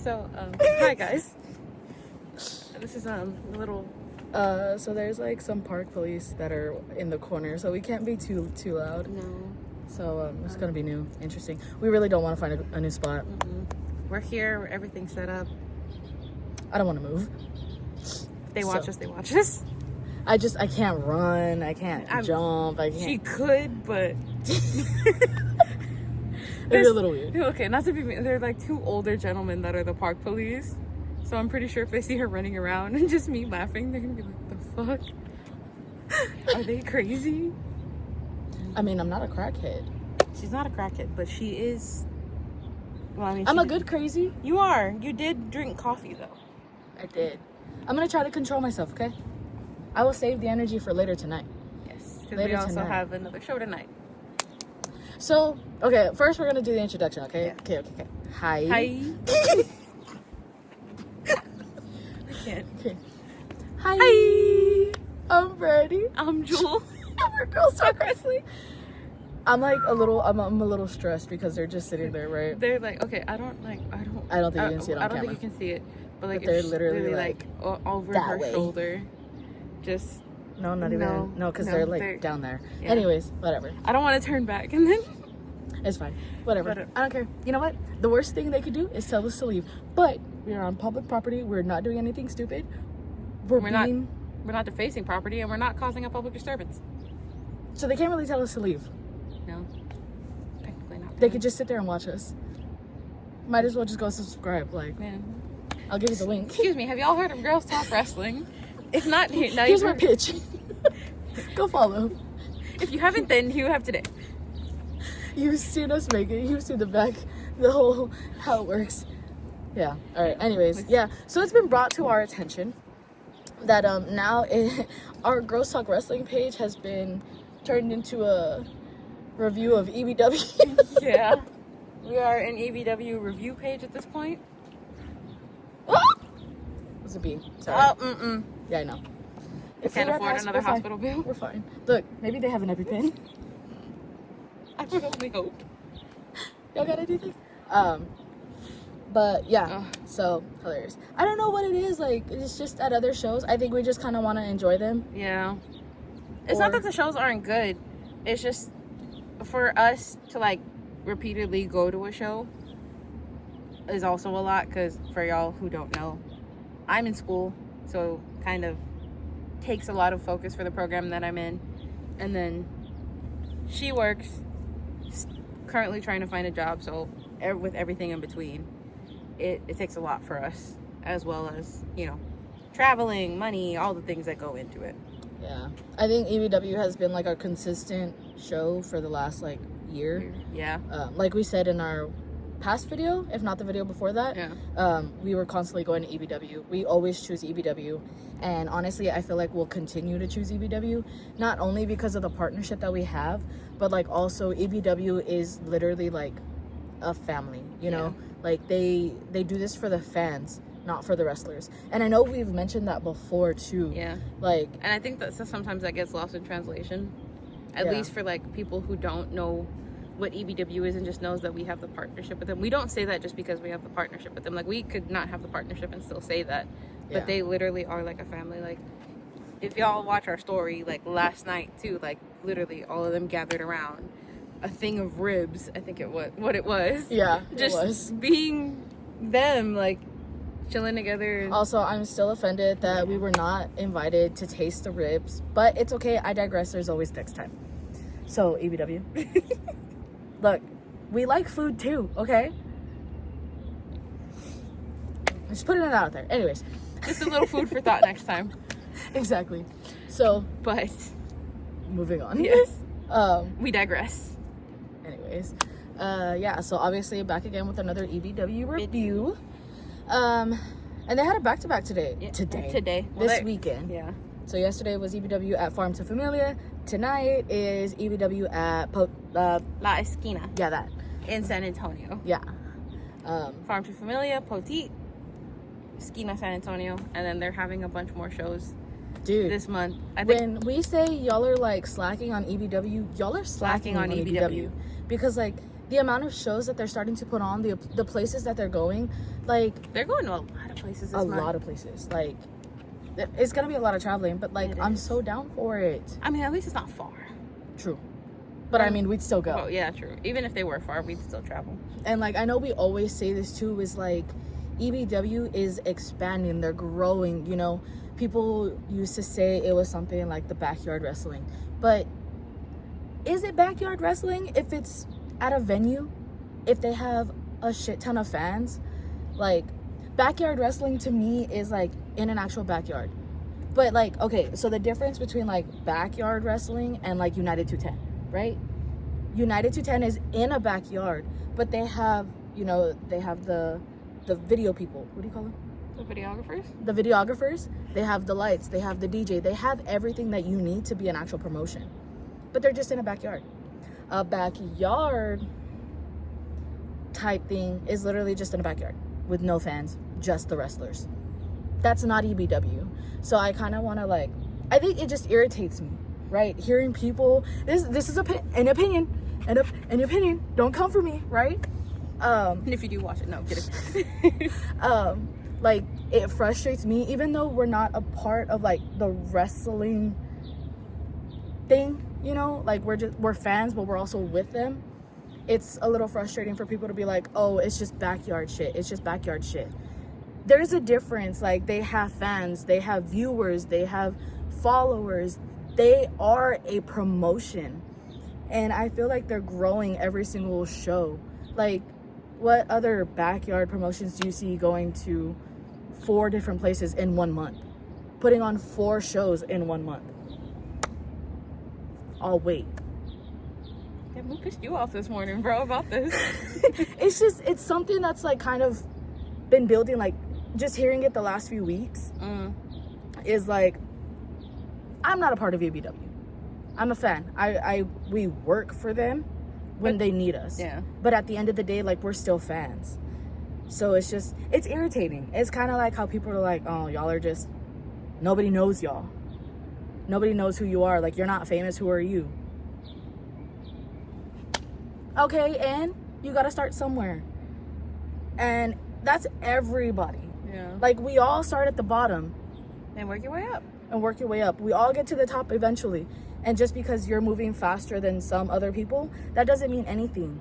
So, hi guys. This is a little. So there's like some park police that are in the corner, so we can't be too loud. No. So it's gonna be new, interesting. We really don't want to find a new spot. We're here. Everything's set up. I don't want to move. They watch us. They watch us. I can't run. I can't jump. I can't. She could, but It's a little weird. Okay, not to be mean. They're like two older gentlemen that are the park police. So I'm pretty sure if they see her running around and just me laughing, they're gonna be like, "The fuck? Are they crazy?" I mean, I'm not a crackhead. She's not a crackhead, but she is. Well, I mean, I'm a good crazy. You are. You did drink coffee though. I did. I'm gonna try to control myself. Okay. I will save the energy for later tonight. Yes, because we also have another show tonight. So, okay, first we're gonna do the introduction, okay? Yeah. Okay. Hi. Hi. I can't. Okay. Hi. Hi. I'm Brandy. I'm Jewel. We're Girls Talk Wrestling. I'm a little stressed because they're just sitting there, right? They're like, okay, I don't think you can see it on camera. I don't think you can see it, but like they're it's literally like over her shoulder. Just no, not even because they're like down there. Yeah. Anyways, whatever. I don't want to turn back and then it's fine. Whatever. I don't care. You know what? The worst thing they could do is tell us to leave. But we're on public property. We're not doing anything stupid. We're not defacing property, and we're not causing a public disturbance. So they can't really tell us to leave. No, technically not. They could just sit there and watch us. Might as well just go subscribe. Like, man, I'll give you the link. Excuse me. Have y'all heard of Girls Talk Wrestling? If not, here's my pitch. Go follow. If you haven't, then you have today. You've seen us make it. You've seen the back, the whole how it works. Yeah. All right. Anyways, yeah. So it's been brought to our attention that now our Girls Talk Wrestling page has been turned into a review of EBW. Yeah. We are an EBW review page at this point. What's a B? Sorry. Yeah, I know. If we can't afford another hospital bill, we're fine. Look, maybe they have an EpiPen. I would only hope. Y'all got anything? But yeah, so hilarious. I don't know what it is. Like, it's just at other shows. I think we just kind of want to enjoy them. Yeah. It's not that the shows aren't good. It's just for us to like repeatedly go to a show is also a lot. Because for y'all who don't know, I'm in school, so kind of takes a lot of focus for the program that I'm in. And then she works, currently trying to find a job, so with everything in between, it takes a lot for us, as well as, you know, traveling, money, all the things that go into it. Yeah, I think EBW has been like our consistent show for the last like year. Yeah. Like we said in our past video, if not the video before that, we were constantly going to EBW. We always choose EBW, and honestly I feel like we'll continue to choose EBW, not only because of the partnership that we have, but like also EBW is literally like a family, you know. Like they do this for the fans, not for the wrestlers. And I know we've mentioned that before too. Yeah. Like, and I think that sometimes that gets lost in translation, at least for like people who don't know what EBW is and just knows that we have the partnership with them. We don't say that just because we have the partnership with them. Like, we could not have the partnership and still say that, but they literally are like a family. Like, if y'all watch our story, like last night too, like literally all of them gathered around a thing of ribs, I think what it was. Yeah, just it was. Being them, like chilling together. Also, I'm still offended that we were not invited to taste the ribs, but it's okay. I digress. There's always next time. So EBW. Look, we like food too, okay? Just putting it out there. Anyways. Just a little food for thought next time. Exactly. So, but moving on. Yes. We digress. Anyways. Yeah, so obviously back again with another EBW review. And they had a back-to-back today. Yeah. Today. This weekend. Yeah. So yesterday was EBW at Farm to Familia. Tonight is EBW at La Esquina. Yeah, that. In San Antonio. Yeah. Farm to Familia, Poteet, Esquina, San Antonio. And then they're having a bunch more shows this month. When we say y'all are like slacking on EBW, y'all are slacking on EBW. Because like the amount of shows that they're starting to put on, the places that they're going, like they're going to a lot of places. A lot of places. Like, it's gonna be a lot of traveling, but like I'm so down for it. I mean, at least it's not far. True. But I mean, we'd still go. Oh yeah, true. Even if they were far, we'd still travel. And like, I know we always say this too, is like EBW is expanding, they're growing, you know. People used to say it was something like the backyard wrestling, but is it backyard wrestling if it's at a venue, if they have a shit ton of fans? Like, backyard wrestling to me is like in an actual backyard. But like, okay, so the difference between like backyard wrestling and like United 210, right? United 210 is in a backyard, but they have, you know, they have the video people. What do you call them? The videographers? The videographers. They have the lights, they have the DJ, they have everything that you need to be an actual promotion. But they're just in a backyard. A backyard type thing is literally just in a backyard with no fans, just the wrestlers. That's not EBW. So I kind of want to like, I think it just irritates me, right? Hearing people, this is an opinion. Don't come for me, right? And if you do watch it, no, I'm kidding. Like, it frustrates me, even though we're not a part of like the wrestling thing, you know, like we're fans, but we're also with them. It's a little frustrating for people to be like, oh, it's just backyard shit. It's just backyard shit. There's a difference. Like, they have fans, they have viewers, they have followers. They are a promotion. And I feel like they're growing every single show. Like, what other backyard promotions do you see going to 4 different places in 1 month? Putting on 4 shows in 1 month. I'll wait. Yeah, who pissed you off this morning, bro, about this? It's something that's like kind of been building, like just hearing it the last few weeks is like, I'm not a part of EBW. I'm a fan. We work for them when they need us. Yeah. But at the end of the day, like, we're still fans. So it's irritating. It's kind of like how people are like, oh, y'all are just, nobody knows y'all. Nobody knows who you are. Like, you're not famous. Who are you? Okay, and you got to start somewhere. And that's everybody. Yeah. Like, we all start at the bottom. And work your way up. We all get to the top eventually. And just because you're moving faster than some other people, that doesn't mean anything.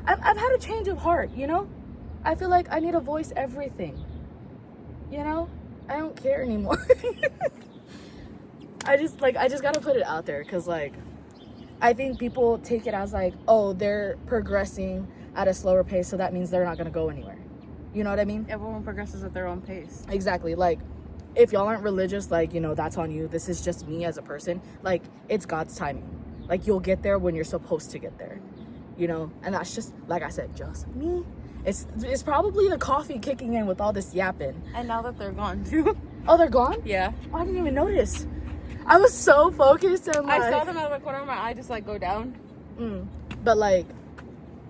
I've had a change of heart, you know? I feel like I need to voice everything. You know? I don't care anymore. I just got to put it out there because, like, I think people take it as, like, oh, they're progressing at a slower pace, so that means they're not going to go anywhere. You know what I mean? Everyone progresses at their own pace. Exactly. Like, if y'all aren't religious, like, you know, that's on you. This is just me as a person. Like, it's God's timing. Like, you'll get there when you're supposed to get there. You know? And that's just, like I said, just me. It's probably the coffee kicking in with all this yapping. And now that they're gone, too. Oh, they're gone? Yeah. Oh, I didn't even notice. I was so focused and, like, I saw them out of the corner of my eye just, like, go down. But, like,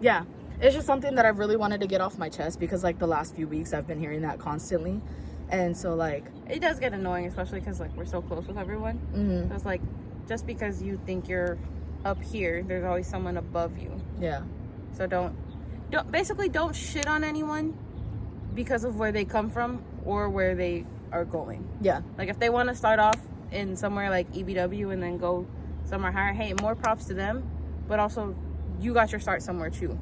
yeah. It's just something that I really wanted to get off my chest because, like, the last few weeks I've been hearing that constantly. And so, like, it does get annoying, especially because, like, we're so close with everyone. So it's like, just because you think you're up here, there's always someone above you. Yeah. So don't shit on anyone because of where they come from or where they are going. Yeah. Like, if they want to start off in somewhere like EBW and then go somewhere higher, hey, more props to them. But also, you got your start somewhere too.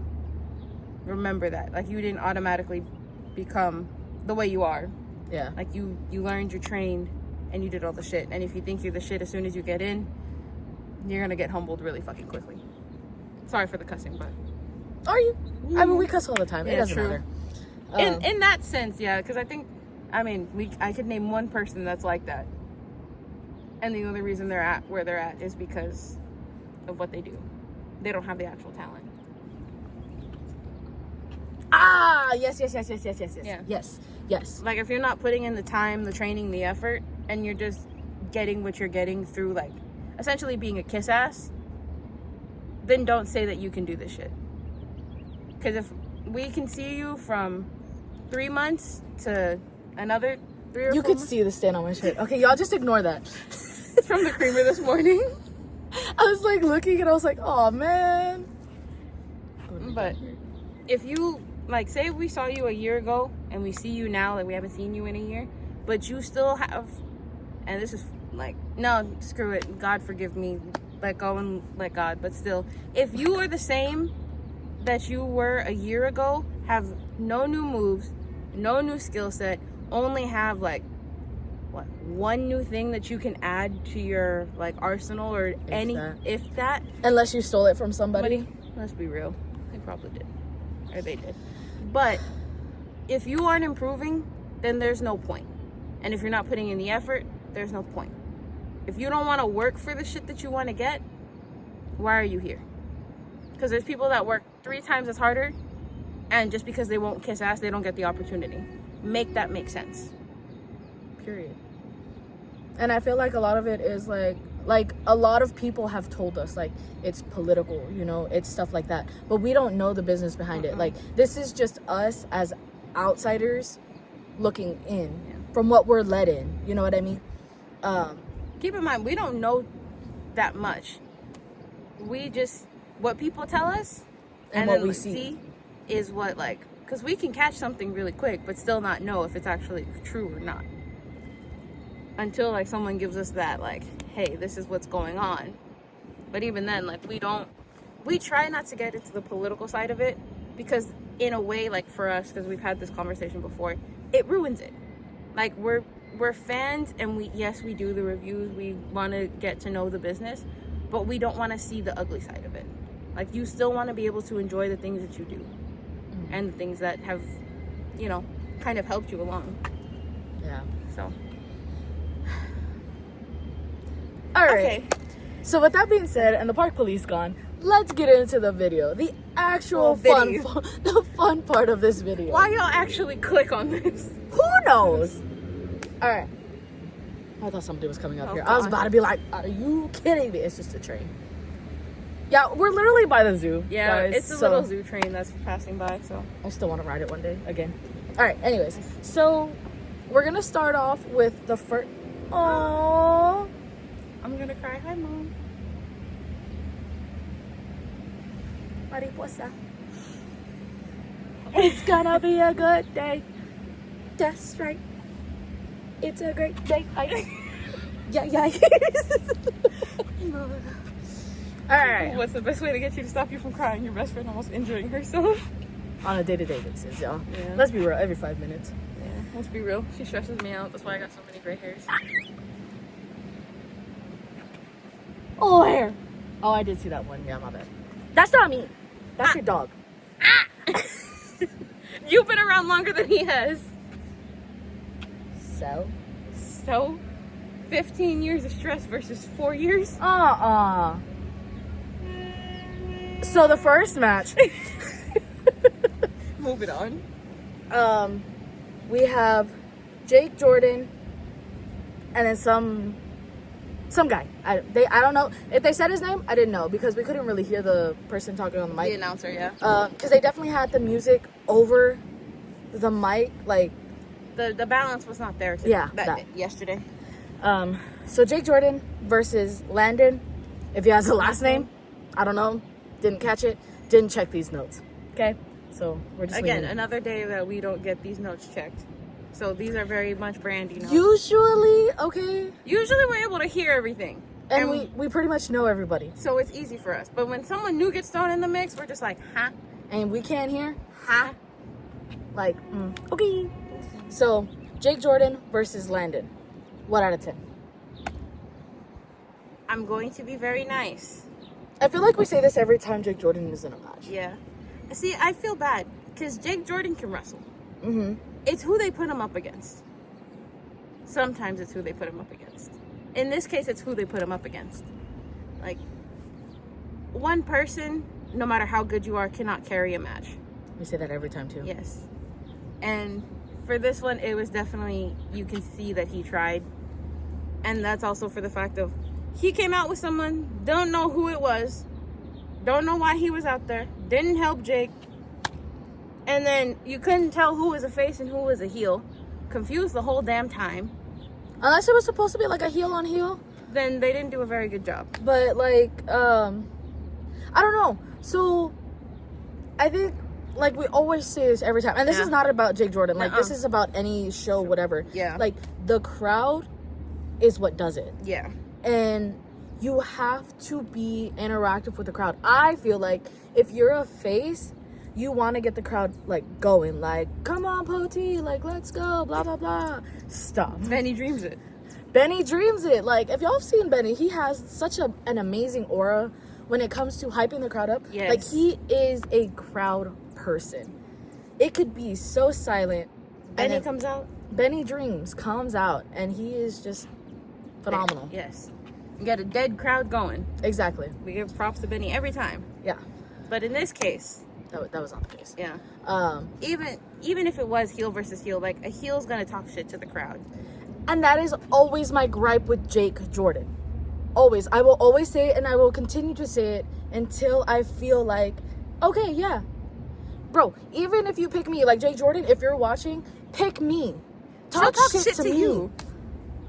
Remember that. Like, you didn't automatically become the way you are. Yeah. Like, you learned, you trained, and you did all the shit. And if you think you're the shit as soon as you get in, you're gonna get humbled really fucking quickly. Sorry for the cussing, but... Are you? I mean, we cuss all the time. Yeah, it doesn't matter. In that sense, yeah. Because I could name one person that's like that. And the only reason they're at where they're at is because of what they do. They don't have the actual talent. Ah, yes. Yeah. Yes. Like, if you're not putting in the time, the training, the effort, and you're just getting what you're getting through, like, essentially being a kiss ass, then don't say that you can do this shit. Because if we can see you from 3 months to another 3 or 4 You could months. see the stain on my shirt. Okay, y'all just ignore that. From the creamer this morning. I was like looking and I was like, oh man. But if you, like, say if we saw you a year ago and we see you now, like we haven't seen you in a year, but you still have, and this is like, no, screw it, God forgive me, let go and let God, but still, if you are the same that you were a year ago, have no new moves, no new skill set, only have like what, one new thing that you can add to your like arsenal, or if that, unless you stole it from somebody. Let's be real, they probably did, or they did. But if you aren't improving, then there's no point. And if you're not putting in the effort, there's no point. If you don't want to work for the shit that you want to get, why are you here? Because there's people that work 3 times as harder, and just because they won't kiss ass, they don't get the opportunity. Make that make sense. Period. And I feel like a lot of it is like a lot of people have told us like it's political, you know, it's stuff like that, but we don't know the business behind it. Like, this is just us as outsiders looking in from what we're let in, you know what I mean? Keep in mind, we don't know that much. We just, what people tell us and what we see is what, like, because we can catch something really quick but still not know if it's actually true or not until like someone gives us that, like, hey, this is what's going on. But even then, like, we try not to get into the political side of it, because in a way, like, for us, because we've had this conversation before, it ruins it. Like, we're fans, and we do the reviews, we want to get to know the business, but we don't want to see the ugly side of it. Like, you still want to be able to enjoy the things that you do and the things that have, you know, kind of helped you along. Yeah. So all right. Okay. So with that being said, and the park police gone, let's get into the video. The actual the fun part of this video. Why y'all actually click on this? Who knows? All right. I thought somebody was coming up here. I was about to be like, are you kidding me? It's just a train. Yeah, we're literally by the zoo. Yeah, guys, it's a little zoo train that's passing by, so. I still want to ride it one day again. All right, anyways. So we're going to start off with the first... Aww. I'm gonna cry. Hi, Mom. Mariposa. It's gonna be a good day. That's right. It's a great day. Yeah. Alright. What's the best way to get you to stop you from crying? Your best friend almost injuring herself. On a day-to-day basis, y'all. Yeah. Let's be real, every 5 minutes. Yeah, let's be real. She stresses me out. That's why I got so many gray hairs. Oh, hair. Oh, I did see that one. Yeah, my bad. That's not me. That's your dog. You've been around longer than he has. So? 15 years of stress versus 4 years? So the first match. Moving on. We have Jake Jordan and then some guy. I don't know if they said his name. I didn't know because we couldn't really hear the person talking on the mic. The announcer, yeah. Because they definitely had the music over the mic, like the balance was not there. Yesterday. So Jake Jordan versus Landon. If he has a last name, I don't know. Didn't catch it. Didn't check these notes. Okay, so we're just again another day that we don't get these notes checked. So these are very much Brandy notes. Usually we're able to hear everything. And we pretty much know everybody. So it's easy for us. But when someone new gets thrown in the mix, we're just like, huh? And we can't hear, huh? Like, okay. So, Jake Jordan versus Landon. What out of 10? I'm going to be very nice. I feel like we say this every time Jake Jordan is in a match. Yeah. See, I feel bad because Jake Jordan can wrestle. Mm-hmm. It's who they put him up against. Sometimes it's who they put him up against. In this case, it's who they put him up against. Like, one person, no matter how good you are, cannot carry a match. We say that every time, too. Yes. And for this one, it was definitely, you can see that he tried. And that's also for the fact of, he came out with someone, don't know who it was, don't know why he was out there, didn't help Jake. And then you couldn't tell who was a face and who was a heel. Confused the whole damn time. Unless it was supposed to be like a heel on heel. Then they didn't do a very good job. But like, I don't know. So I think, like, we always say this every time, and this is not about Jake Jordan. Like, this is about any show, whatever. Yeah. Like, the crowd is what does it. Yeah. And you have to be interactive with the crowd. I feel like if you're a face, you want to get the crowd, like, going. Like, come on, Poti. Like, let's go. Blah, blah, blah. Stop. Benny dreams it. Benny dreams it. Like, if y'all have seen Benny, he has such an amazing aura when it comes to hyping the crowd up. Yes. Like, he is a crowd person. It could be so silent. Benny comes out. Benny dreams comes out, and he is just phenomenal. Yes. You get a dead crowd going. Exactly. We give props to Benny every time. Yeah. But in this case, that was not the case. Yeah. Even if it was heel versus heel, like, a heel's gonna talk shit to the crowd. And that is always my gripe with Jake Jordan. Always. I will always say it, and I will continue to say it until I feel like, okay, yeah. Bro, even if you pick me, like Jake Jordan, if you're watching, pick me. Talk shit to me. You.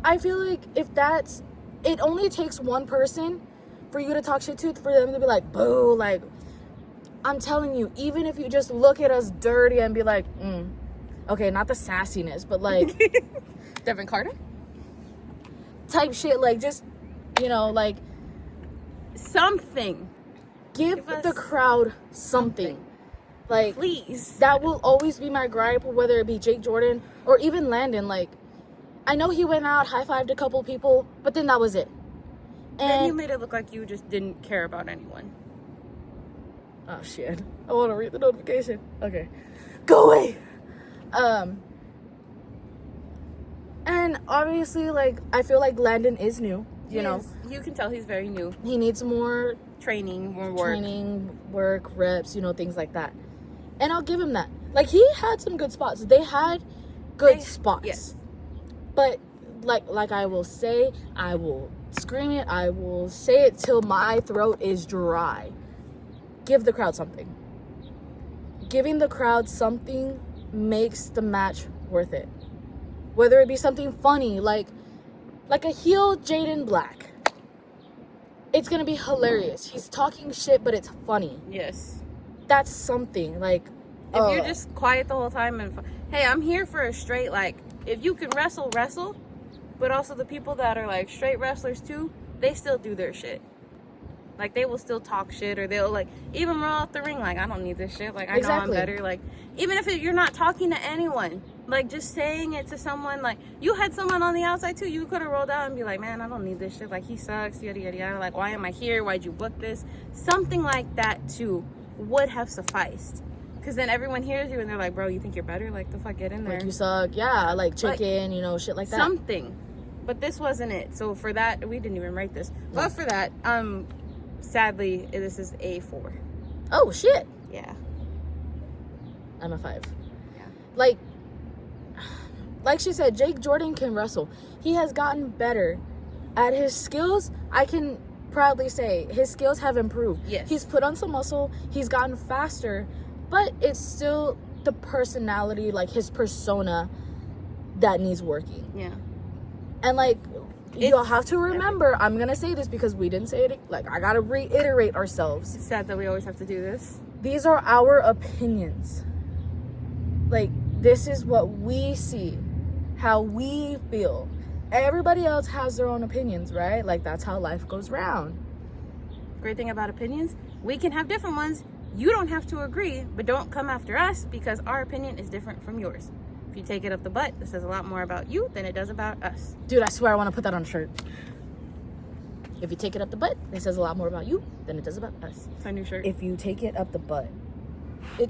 I feel like if that's... It only takes one person for you to talk shit to, for them to be like, boo, like... I'm telling you, even if you just look at us dirty and be like, okay, not the sassiness, but like... Devin Carter? Type shit, like, just, you know, like... Something. Give the crowd something. Like, please. That will always be my gripe, whether it be Jake Jordan or even Landon. Like, I know he went out, high-fived a couple people, but then that was it. And you made it look like you just didn't care about anyone. Oh, shit. I want to read the notification. Okay. Go away! And obviously, like, I feel like Landon is new, you know. You can tell he's very new. He needs more training, more work, reps, you know, things like that. And I'll give him that. Like, he had some good spots. They had good spots. Yes. But, like I will say, I will scream it, I will say it till my throat is dry. Give the crowd something. Giving the crowd something makes the match worth it. Whether it be something funny, like a heel Jaden Black. It's gonna be hilarious. He's talking shit, but it's funny. Yes. That's something. Like, if you're just quiet the whole time and, hey, I'm here for a straight, like, if you can wrestle. But also the people that are, like, straight wrestlers too, they still do their shit. Like, they will still talk shit, or they'll, like, even roll out the ring, like, I don't need this shit. Like, I know I'm better. Like, even if you're not talking to anyone, like, just saying it to someone, like, you had someone on the outside too, you could have rolled out and be like, man, I don't need this shit. Like, he sucks, yada, yada, yada. Like, why am I here? Why'd you book this? Something like that too would have sufficed. Because then everyone hears you and they're like, bro, you think you're better? Like, the fuck, get in there. Like, you suck. Yeah, like chicken, like, you know, shit like that. Something. But this wasn't it. So for that, we didn't even write this. No. But for that, sadly, this is a 4. Oh, shit. Yeah. I'm a 5. Yeah. Like she said, Jake Jordan can wrestle. He has gotten better at his skills. I can proudly say his skills have improved. Yes. He's put on some muscle. He's gotten faster. But it's still the personality, like his persona, that needs working. Yeah. And like, you'll have to remember, I'm going to say this because we didn't say it. Like, I got to reiterate ourselves. It's sad that we always have to do this. These are our opinions. Like, this is what we see, how we feel. Everybody else has their own opinions, right? Like, that's how life goes round. Great thing about opinions, we can have different ones. You don't have to agree, but don't come after us because our opinion is different from yours. If you take it up the butt, this says a lot more about you than it does about us. Dude, I swear I want to put that on a shirt. If you take it up the butt, it says a lot more about you than it does about us. It's our new shirt. If you take it up the butt.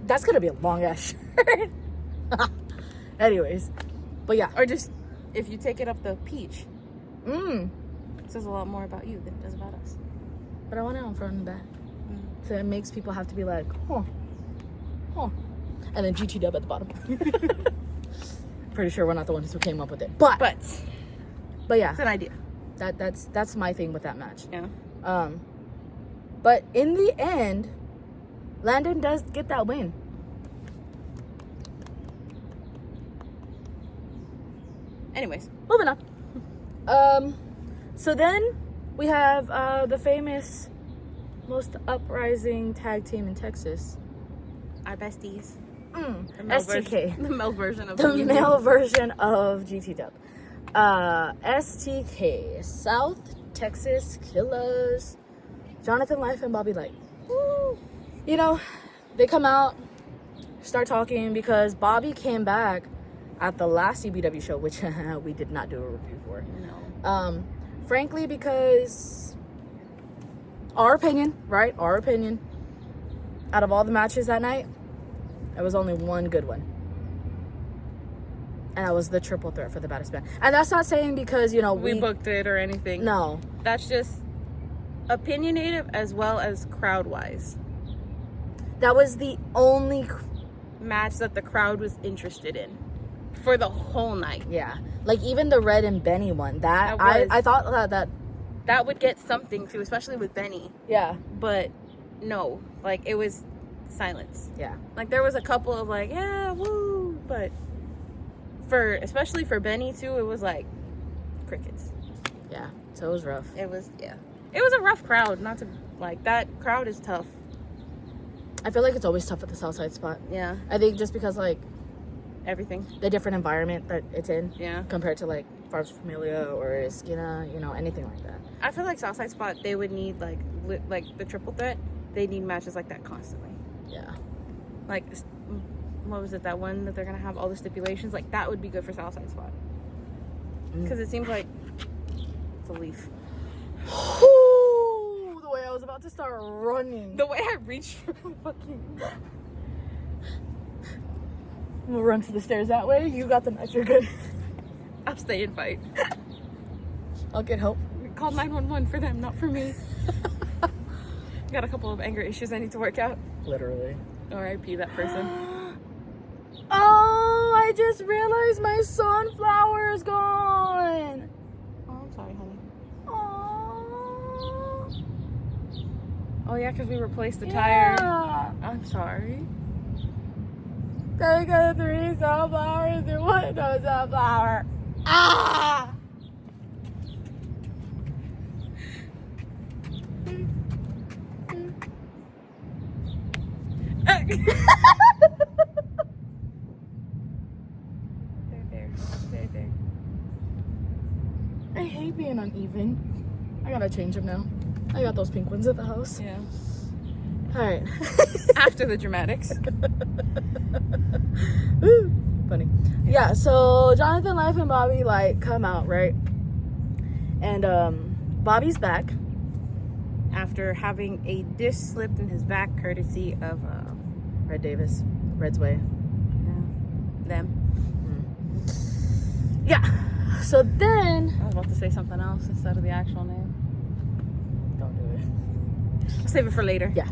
That's going to be a long-ass shirt. Anyways. But yeah. Or just, if you take it up the peach. It says a lot more about you than it does about us. But I want it on front and back. So it makes people have to be like, huh. And then GT dub at the bottom. Pretty sure we're not the ones who came up with it. But yeah. It's an idea. That's my thing with that match. Yeah. But in the end, Landon does get that win. Anyways. Moving on. So then we have the famous most uprising tag team in Texas, Our besties. STK. The male version of The male version of GT Dub. STK. South Texas Killers. Jonathan Life and Bobby Light. Woo. You know, they come out, start talking, because Bobby came back at the last EBW show, which we did not do a review for. No. Frankly, because our opinion, right? Our opinion. Out of all the matches that night, there was only one good one. And that was the triple threat for the baddest man. And that's not saying because, you know, we booked it or anything. No. That's just opinionative as well as crowd-wise. That was the only match that the crowd was interested in for the whole night. Yeah. Like, even the Red and Benny one. I thought that would get something too, especially with Benny. Yeah. But no. Like, it was silence. Yeah. Like, there was a couple of like, yeah, woo, but especially for Benny too, it was like crickets. Yeah. So it was rough. It was a rough crowd. Not to, like, that crowd is tough. I feel like it's always tough at the Southside spot. Yeah. I think just because, like, everything, the different environment that it's in. Yeah. Compared to, like, Farms Familia or Esquina, you know, anything like that. I feel like Southside spot, they would need like the triple threat. They need matches like that constantly. Yeah. Like, what was it, that one that they're gonna have all the stipulations? Like, that would be good for Southside spot. Because it seems like it's a leaf. Ooh, the way I was about to start running. The way I reached for my fucking... We'll run to the stairs that way. You got the knife. You're good. I'll stay and fight. I'll get help. Call 911 for them, not for me. Got a couple of anger issues I need to work out. Literally. R.I.P. that person. Oh, I just realized my sunflower is gone. Oh, I'm sorry, honey. Oh. Oh, yeah, because we replaced the Yeah. tire. I'm sorry. Take a 3 sunflowers and 1 no sunflower. Ah! There. I hate being uneven. I gotta change them now. I got those pink ones at the house. Yeah. Alright. After the dramatics. Woo. Funny. Yeah, so Jonathan Life and Bobby, like, come out, right? And Bobby's back. After having a disc slipped in his back courtesy of Red Davis. Red's Way. Them. Yeah. So then... I was about to say something else instead of the actual name. Don't do it. I'll save it for later. Yeah.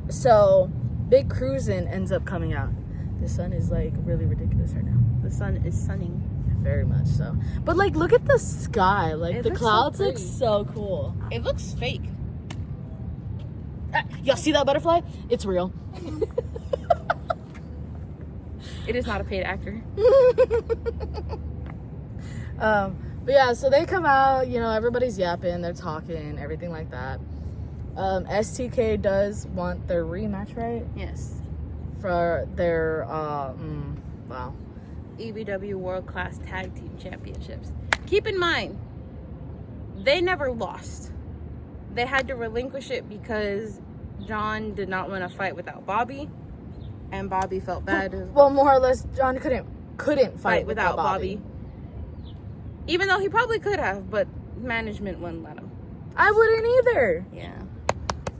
So Big Cruisin' ends up coming out. The sun is, like, really ridiculous right now. The sun is sunning. Very much so. But, like, look at the sky. Like, the clouds look pretty. so cool. It looks fake. Y'all see that butterfly? It's real. It is not a paid actor. But yeah, so they come out, you know, everybody's yapping, they're talking, everything like that. STK does want their rematch, right? Yes. For their, wow. EBW World Class Tag Team Championships. Keep in mind, they never lost. They had to relinquish it because John did not want to fight without Bobby, and Bobby felt bad. Well, more or less, John couldn't fight without Bobby. Even though he probably could have, but management wouldn't let him. I wouldn't either. Yeah.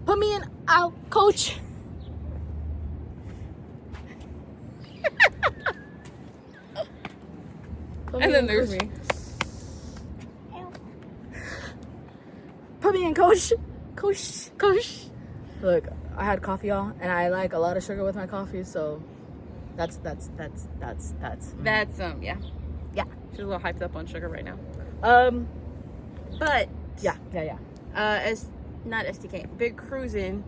Put me in out, coach. And then there's me. Put me in, coach. Coach. Look, I had coffee, y'all, and I like a lot of sugar with my coffee, so that's Yeah. yeah. She's a little hyped up on sugar right now. But Yeah. as not STK, Big Cruisin'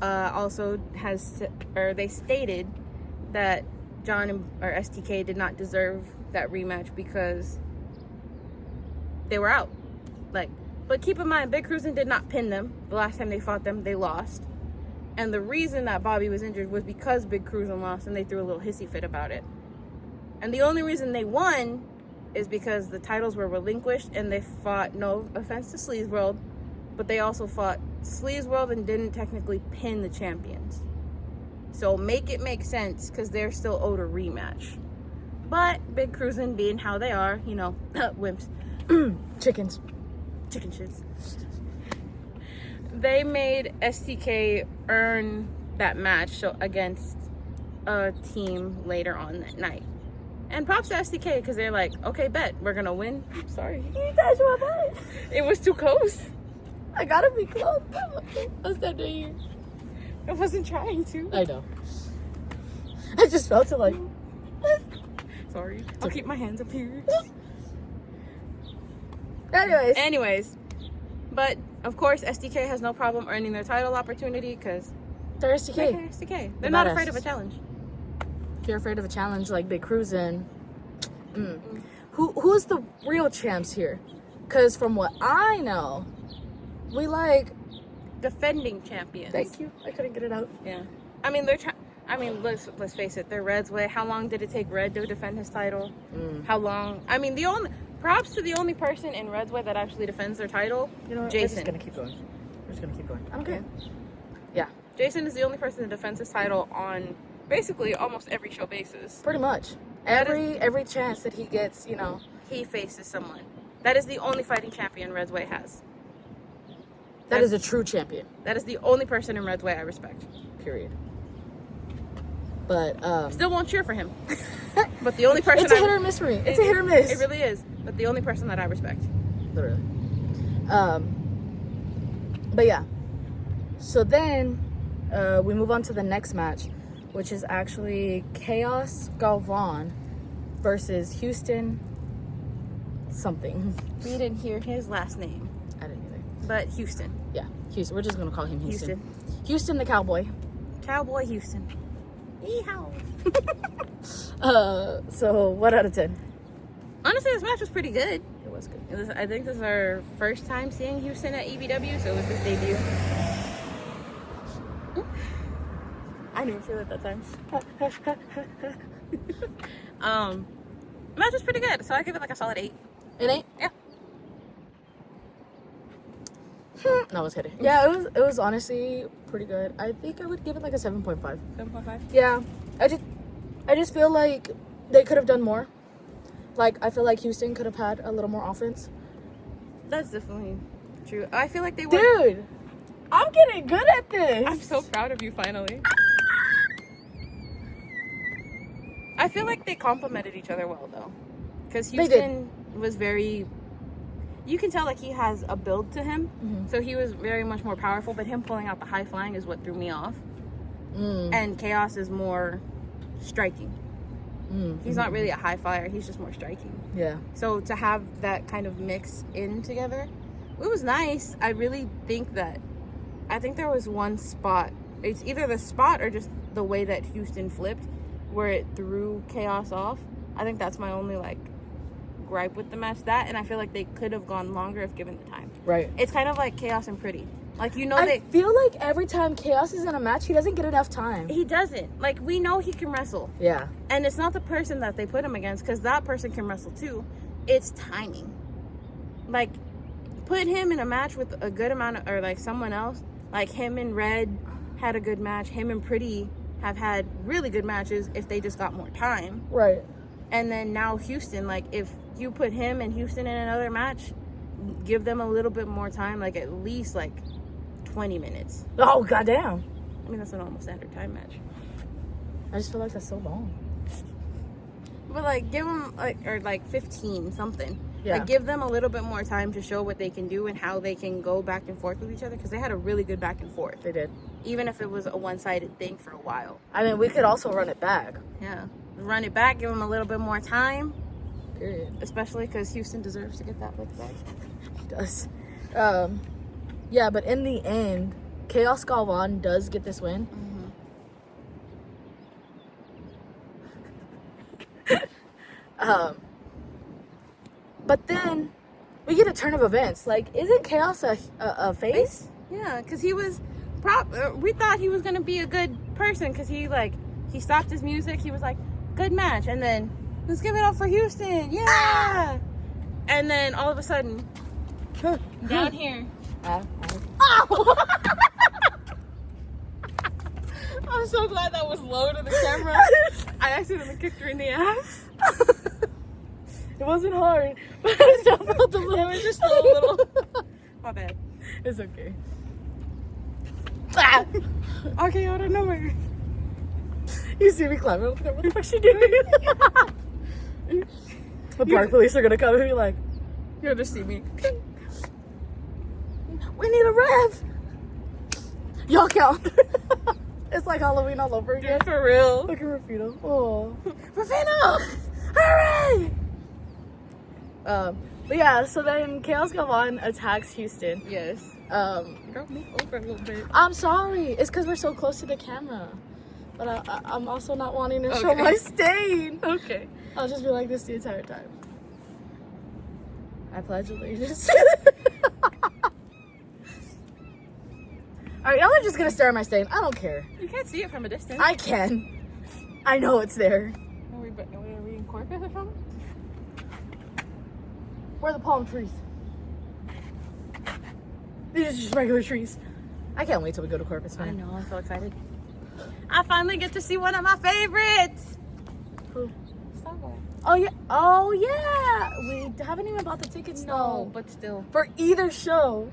also they stated that John or STK did not deserve that rematch because they were out. Like, but keep in mind, Big Cruisin' did not pin them. The last time they fought them, they lost. And the reason that Bobby was injured was because Big Cruisin lost, and they threw a little hissy fit about it. And the only reason they won is because the titles were relinquished, and they fought, no offense to Sleaze World, but they also fought Sleaze World and didn't technically pin the champions. So make it make sense, because they're still owed a rematch. But Big Cruisin, being how they are, you know, wimps. Chickens. Chicken shits. They made STK earn that match against a team later on that night. And props to STK, because they're like, okay, bet, we're going to win. Sorry. You touched my butt. It was too close. I gotta be close. What's that doing here? I wasn't trying to. I know. I just felt it like. Sorry. I'll keep my hands up here. Anyways. But, of course, STK has no problem earning their title opportunity, because they're STK. They're STK. They're not afraid of a challenge. If you're afraid of a challenge like Big Cruisin, who's the real champs here? Because from what I know, we like defending champions. Thank you. I couldn't get it out. Yeah. I mean, let's face it. They're Red's way. How long did it take Red to defend his title? How long? I mean, props to the only person in Red's way that actually defends their title. You know what? Jason. We're just gonna keep going. We're just gonna keep going. I'm good. Yeah. Jason is the only person that defends his title on basically almost every show basis. Pretty much. Every chance that he gets, you know, he faces someone. That is the only fighting champion Red's way has. That is a true champion. That is the only person in Red's way I respect. Period. But still won't cheer for him. But the only person it's a hit or miss for me. It's a hit or miss. It really is. But the only person that I respect. Literally. But yeah. So then we move on to the next match, which is actually Chaos Galvan versus Houston something. We didn't hear his last name. I didn't either. But Houston. Yeah, Houston. We're just gonna call him Houston. Houston the Cowboy. Cowboy Houston. Yeehaw. So what out of 10? Honestly, this match was pretty good. It was good. I think this is our first time seeing Houston at EBW, so it was his debut. I didn't feel it that time. Match was pretty good, so I give it like a solid 8. An 8? Yeah. No, I was kidding. Yeah, it was honestly pretty good. I think I would give it like a 7.5. 7.5? Yeah. I just feel like they could have done more. Like, I feel like Houston could have had a little more offense. That's definitely true. I feel like they were... Dude, I'm getting good at this. I'm so proud of you, finally. I feel like they complemented each other well, though. Because Houston was very... You can tell, like, he has a build to him. Mm-hmm. So he was very much more powerful. But him pulling out the high flying is what threw me off. And Chaos is more striking. He's not really a high flyer. He's just more striking. Yeah. So to have that kind of mix in together, it was nice. I really think that... I think there was one spot. It's either the spot or just the way that Houston flipped where it threw Chaos off. I think that's my only, like, gripe with the match. That, and I feel like they could have gone longer if given the time. Right. It's kind of like Chaos and Pretty. Like, you know, I feel like every time Chaos is in a match, he doesn't get enough time. He doesn't. Like, we know he can wrestle. Yeah. And it's not the person that they put him against, because that person can wrestle too. It's timing. Like, put him in a match with a good amount of, or like someone else. Like, him and Red had a good match. Him and Pretty have had really good matches if they just got more time. Right. And then now Houston, like, if you put him and Houston in another match, give them a little bit more time, like at least like 20 minutes. Oh, goddamn. I mean, that's a normal standard time match. I just feel like that's so long. But like, give them like 15 something. Yeah. Like, give them a little bit more time to show what they can do and how they can go back and forth with each other, because they had a really good back and forth. They did. Even if it was a one-sided thing for a while. I mean, we could also run it back. Yeah. Run it back, give them a little bit more time. Period. Especially because Houston deserves to get that look back. He does. Yeah, but in the end, Chaos Galvan does get this win. But then we get a turn of events. Like, isn't Chaos a face? Yeah, because he was we thought he was gonna be a good person because he stopped his music. He was like, good match, and then let's give it up for Houston, yeah. And then all of a sudden, down here. Oh! I'm so glad that was low to the camera. I accidentally kicked her in the ass. It wasn't hard, but I still felt a little. It was just a little. My bad. It's okay. Okay, out of nowhere. You see me climbing up there? What the fuck she doing? The park police are gonna come and be like, You'll just see me. we need a rev. Y'all count. It's like Halloween all over again. Dude, for real. Look at Rufino. Oh, Rufino! Hooray! But yeah, so then Chaos Galvan attacks Houston. Yes. Girl, move over a little bit. I'm sorry. It's because we're so close to the camera. But I'm also not wanting to show Okay. my stain. Okay. I'll just be like this the entire time. I pledge allegiance. Alright, y'all are just gonna stare at my stain. I don't care. You can't see it from a distance. I can. I know it's there. Are we in Corpus or something? Where are the palm trees? These are just regular trees. I can't wait till we go to Corpus, I man. know, I'm so excited. I finally get to see one of my favorites. Who? Starboy. Oh yeah. Oh yeah. We haven't even bought the tickets. No, though. but still. For either show.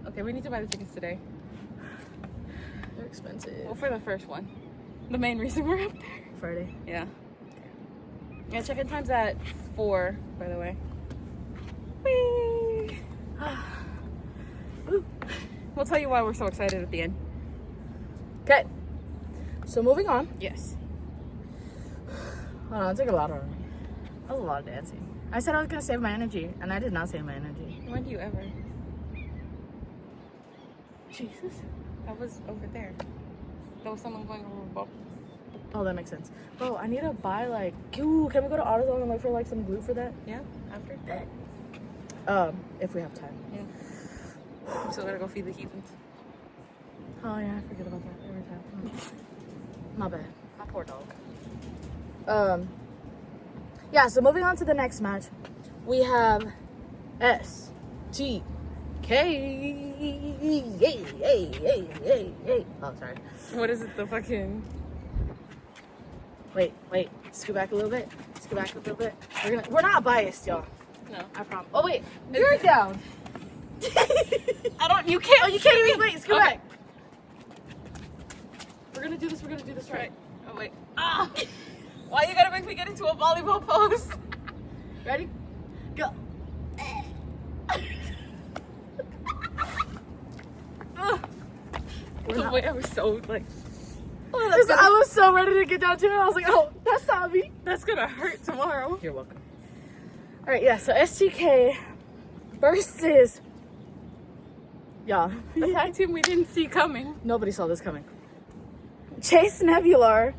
Okay, we need to buy the tickets today. They're expensive. Well, for the first one. The main reason we're up there. Friday. Yeah. Yeah, check-in time's at 4, by the way. Whee! We'll tell you why we're so excited at the end. Okay. So moving on. Yes. Hold on, it took a lot of me. That was a lot of dancing. I said I was gonna save my energy, and I did not save my energy. When do you ever? Jesus. That was over there. There was someone going over a bump. Oh, that makes sense. Bro, I need to buy like. Ooh, can we go to AutoZone and look for like some glue for that? Yeah, after? If we have time. Yeah. We still gotta go feed the heathens. Oh yeah, I forget about that every time. My bad. My poor dog. Yeah, so moving on to the next match, we have STK. Oh, sorry. What is it, the fucking... Wait. Scoot back a little bit. We're not biased, y'all. No. I promise. Oh wait, you're down. You can't. Oh, you can't even wait. Scoot Okay. back. We're gonna do this right. Oh, wait. Ah! Why you gotta make me get into a volleyball pose? Ready? Go. Wait, I was so, like... Oh, I was so ready to get down to it. I was like, oh, that's not me. That's gonna hurt tomorrow. You're welcome. All right, yeah. So STK versus y'all. The tag team we didn't see coming. Nobody saw this coming. Chase Nebular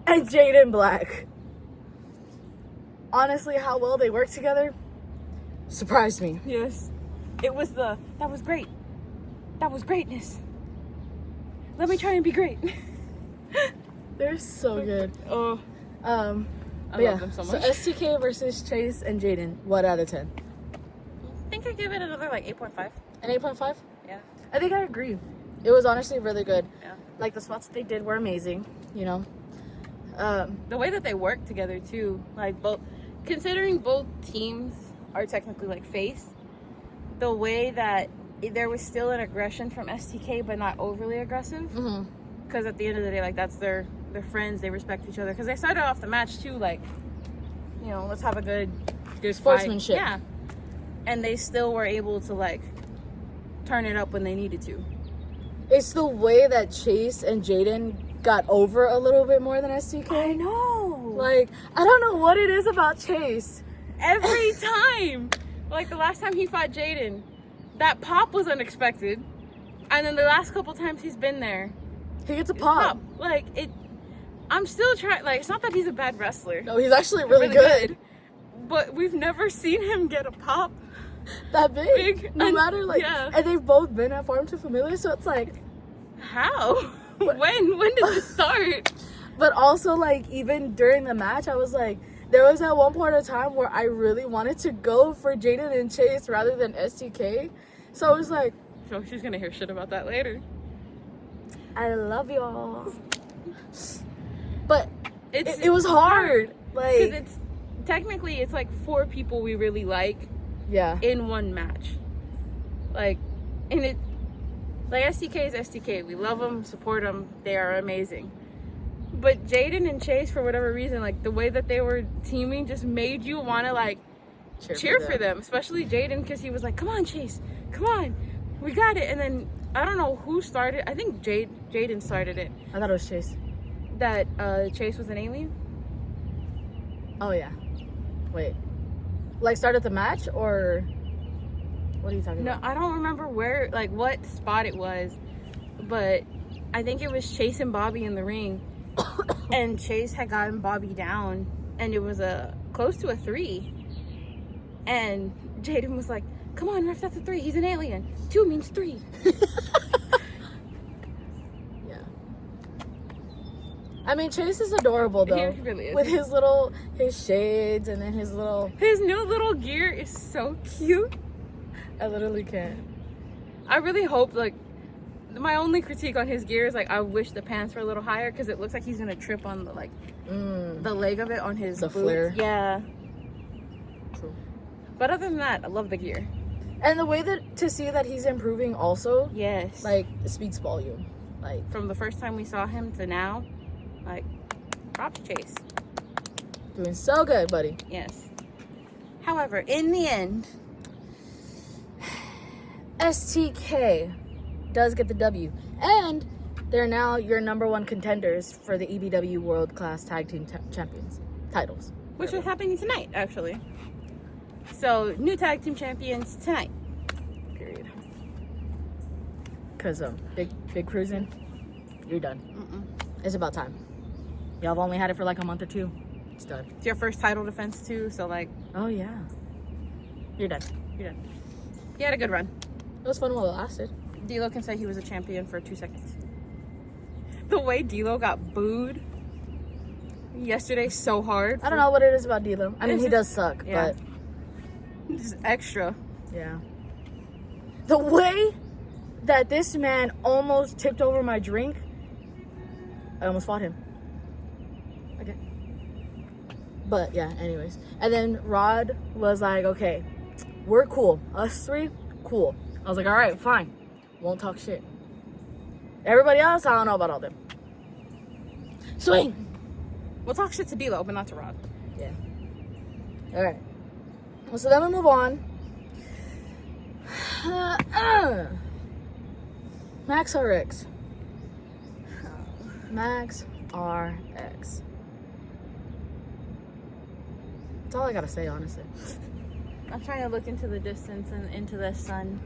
and Jaden Black. Honestly, how well they work together surprised me. Yes. That was great. That was greatness. Let me try and be great. They're so good. Oh, I love them so much. So STK versus Chase and Jaden. What out of 10? I think I'd give it another, like, 8.5. An 8.5? Yeah. I think I agree. It was honestly really good. Yeah. Like, the spots that they did were amazing, you know. The way that they work together, too. Like, considering both teams are technically, like, face, the way that there was still an aggression from STK, but not overly aggressive. Mm-hmm. Because at the end of the day, like, that's they're friends, they respect each other. Because they started off the match too, like, you know, let's have a good Sportsmanship. fight. Yeah. And they still were able to, like, turn it up when they needed to. It's the way that Chase and Jaden got over a little bit more than STK. I know. Like, I don't know what it is about Chase. Every time. Like, the last time he fought Jaden, that pop was unexpected. And then the last couple times he's been there, He gets a pop. Like, I'm still trying, like, it's not that he's a bad wrestler. No, he's actually really good. But we've never seen him get a pop That big. No and- matter, like, yeah. and they've both been at Farm to Familiar, so it's like, How? When did this start? But also, like, even during the match, I was like, there was at one point of time where I really wanted to go for Jaden and Chase rather than STK. So I was like, so she's gonna hear shit about that later. I love y'all. But It was hard. Like, it's technically it's like 4 people we really like. Yeah. In one match. Like, and it, like, STK is STK. We love them, support them. They are amazing. But Jaden and Chase, for whatever reason, like, the way that they were teaming just made you want to, like, cheer for them. Especially Jaden, because he was like, come on, Chase. Come on. We got it. And then, I don't know who started. I think Jaden started it. I thought it was Chase. That Chase was an alien? Oh, yeah. Wait. Like, started the match, or what are you talking about? No, I don't remember where, like, what spot it was. But I think it was Chase and Bobby in the ring. And Chase had gotten Bobby down, and it was close to a 3. And Jaden was like, come on, ref, that's a 3. He's an alien. 2 means 3. Yeah. I mean, Chase is adorable, though. He really is. With his shades and then his new little gear is so cute. I literally can't. I really hope, like, my only critique on his gear is, like, I wish the pants were a little higher because it looks like he's gonna trip on the, like, the leg of it on his the boots. flare. Yeah. True. But other than that, I love the gear. And the way that to see that he's improving also, Yes. like, speaks volume. Like, from the first time we saw him to now, like, props to Chase. doing so good, buddy. Yes. However, in the end, STK does get the W, and they're now your #1 contenders for the EBW World Class Tag Team Champions titles, which is happening tonight, actually. So, new tag team champions tonight. Period. Cause big cruising, you're done. It's about time. Y'all have only had it for like a month or 2. It's done. It's your first title defense too, so, like, Oh yeah, you're done. you're done. He had a good run. It was fun while it lasted. D'Lo can say he was a champion for 2 seconds. The way D'Lo got booed yesterday so hard. I don't know what it is about D'Lo. I mean, he does suck, yeah. but just extra. yeah. The way that this man almost tipped over my drink, I almost fought him. Okay. But yeah, anyways. And then Rod was like, okay, we're cool. Us 3, cool. I was like, all right, fine. Won't talk shit. Everybody else, I don't know about all them. Swing! We'll talk shit to D'Lo, but not to Rod. Yeah. All right. Well, so then we move on. Max RX. Max RX. That's all I gotta say, honestly. I'm trying to look into the distance and into the sun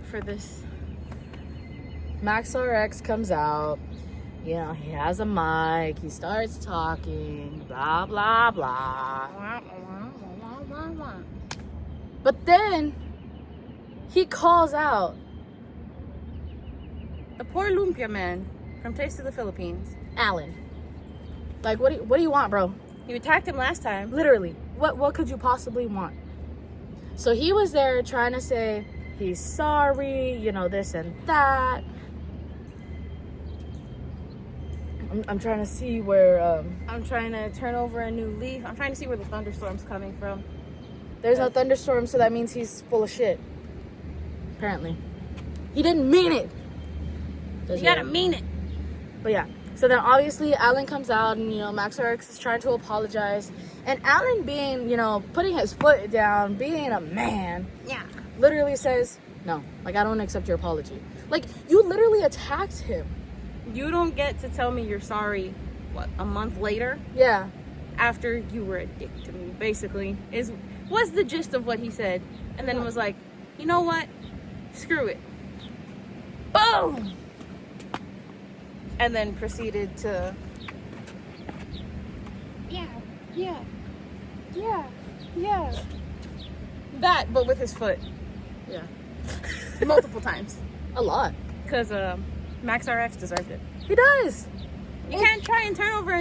for this. Max RX comes out. You know, he has a mic. He starts talking. Blah, blah, blah. But then he calls out the poor Lumpia man from Taste of the Philippines, Alan. Like, what do you want, bro? You attacked him last time. Literally. What could you possibly want? So he was there trying to say he's sorry, you know, this and that. I'm trying to see where I'm trying to turn over a new leaf. I'm trying to see where the thunderstorm's coming from. There's no thunderstorm, so that means he's full of shit. Apparently. He didn't mean it. You gotta mean it. But yeah. So then obviously Alan comes out and, you know, Max RX is trying to apologize. And Alan being, you know, putting his foot down, being a man. Yeah. Literally says, no, like, I don't accept your apology. Like, you literally attacked him. You don't get to tell me you're sorry, what, a month later? Yeah. After you were a dick to me, basically, was the gist of what he said. And then it was like, you know what? Screw it. Boom! And then proceeded to, yeah. That, but with his foot. Yeah. Multiple times. A lot. Because Max RX deserved it. He does. You can't try and turn over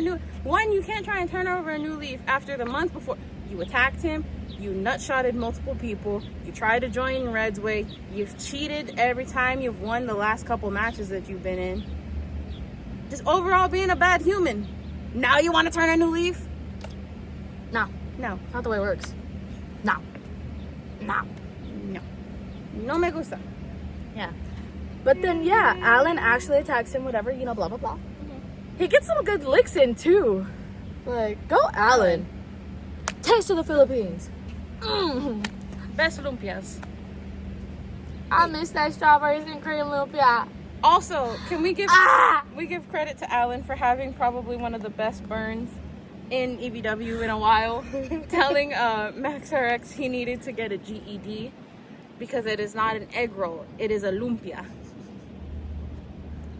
a new leaf after the month before. You attacked him, you nutshotted multiple people, you tried to join Red's way, you've cheated every time you've won the last couple matches that you've been in. Just overall being a bad human. Now you want to turn a new leaf? No. No. Not the way it works. No. No me gusta. Yeah. But then, yeah, Alan actually attacks him, whatever, you know, blah, blah, blah. He gets some good licks in, too. Like, go Alan. Taste of the Philippines. Best lumpias. I miss that strawberries and cream lumpia. Also, can we give credit to Alan for having probably one of the best burns in EBW in a while, telling Max RX he needed to get a GED because it is not an egg roll, it is a lumpia.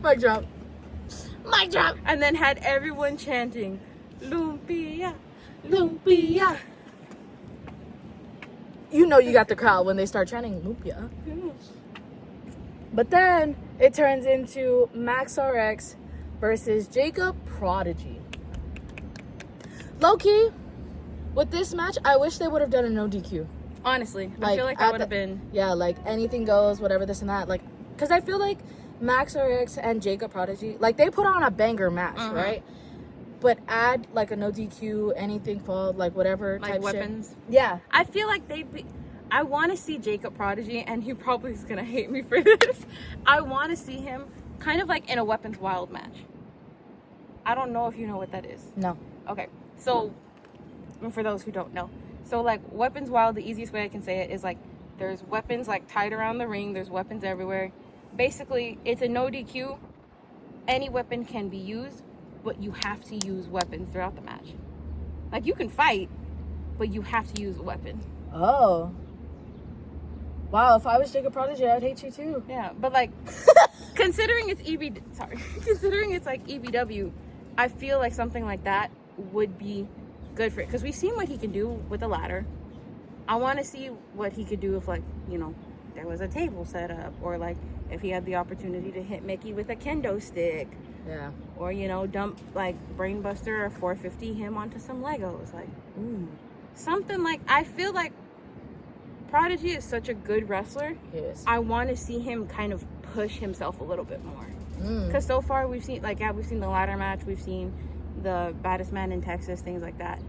Mic drop. Mic drop. And then had everyone chanting, lumpia, lumpia. You know you got the crowd when they start chanting lumpia. But then it turns into Max RX versus Jacob Prodigy. Low-key, with this match, I wish they would have done a no DQ. Honestly, I feel like that would have been... Yeah, like anything goes, whatever, this and that. Like, because I feel like Max RX and Jacob Prodigy, like, they put on a banger match, right? But add, like, a no DQ, anything fall, like, whatever like type weapons. shit. Yeah. I feel like I want to see Jacob Prodigy, and he probably is going to hate me for this. I want to see him kind of like in a Weapons Wild match. I don't know if you know what that is. No. Okay. So, for those who don't know. So, like, Weapons Wild, the easiest way I can say it is, like, there's weapons, like, tied around the ring. There's weapons everywhere. Basically, it's a no DQ. Any weapon can be used, but you have to use weapons throughout the match. Like, you can fight, but you have to use a weapon. Oh. Wow, if I was Jacob Prodigy, I'd hate you too. Yeah, but, like, considering it's like EBW, I feel like something like that would be good for it. Because we've seen what he can do with the ladder. I want to see what he could do if, like, you know, there was a table set up. Or, like, if he had the opportunity to hit Mickey with a kendo stick. Yeah. Or, you know, dump, like, Brainbuster or 450 him onto some Legos. Like, Ooh. Something like, I feel like Prodigy is such a good wrestler. Yes. I want to see him kind of push himself a little bit more. Because so far we've seen, like, we've seen the ladder match, we've seen the Baddest Man in Texas, things like that.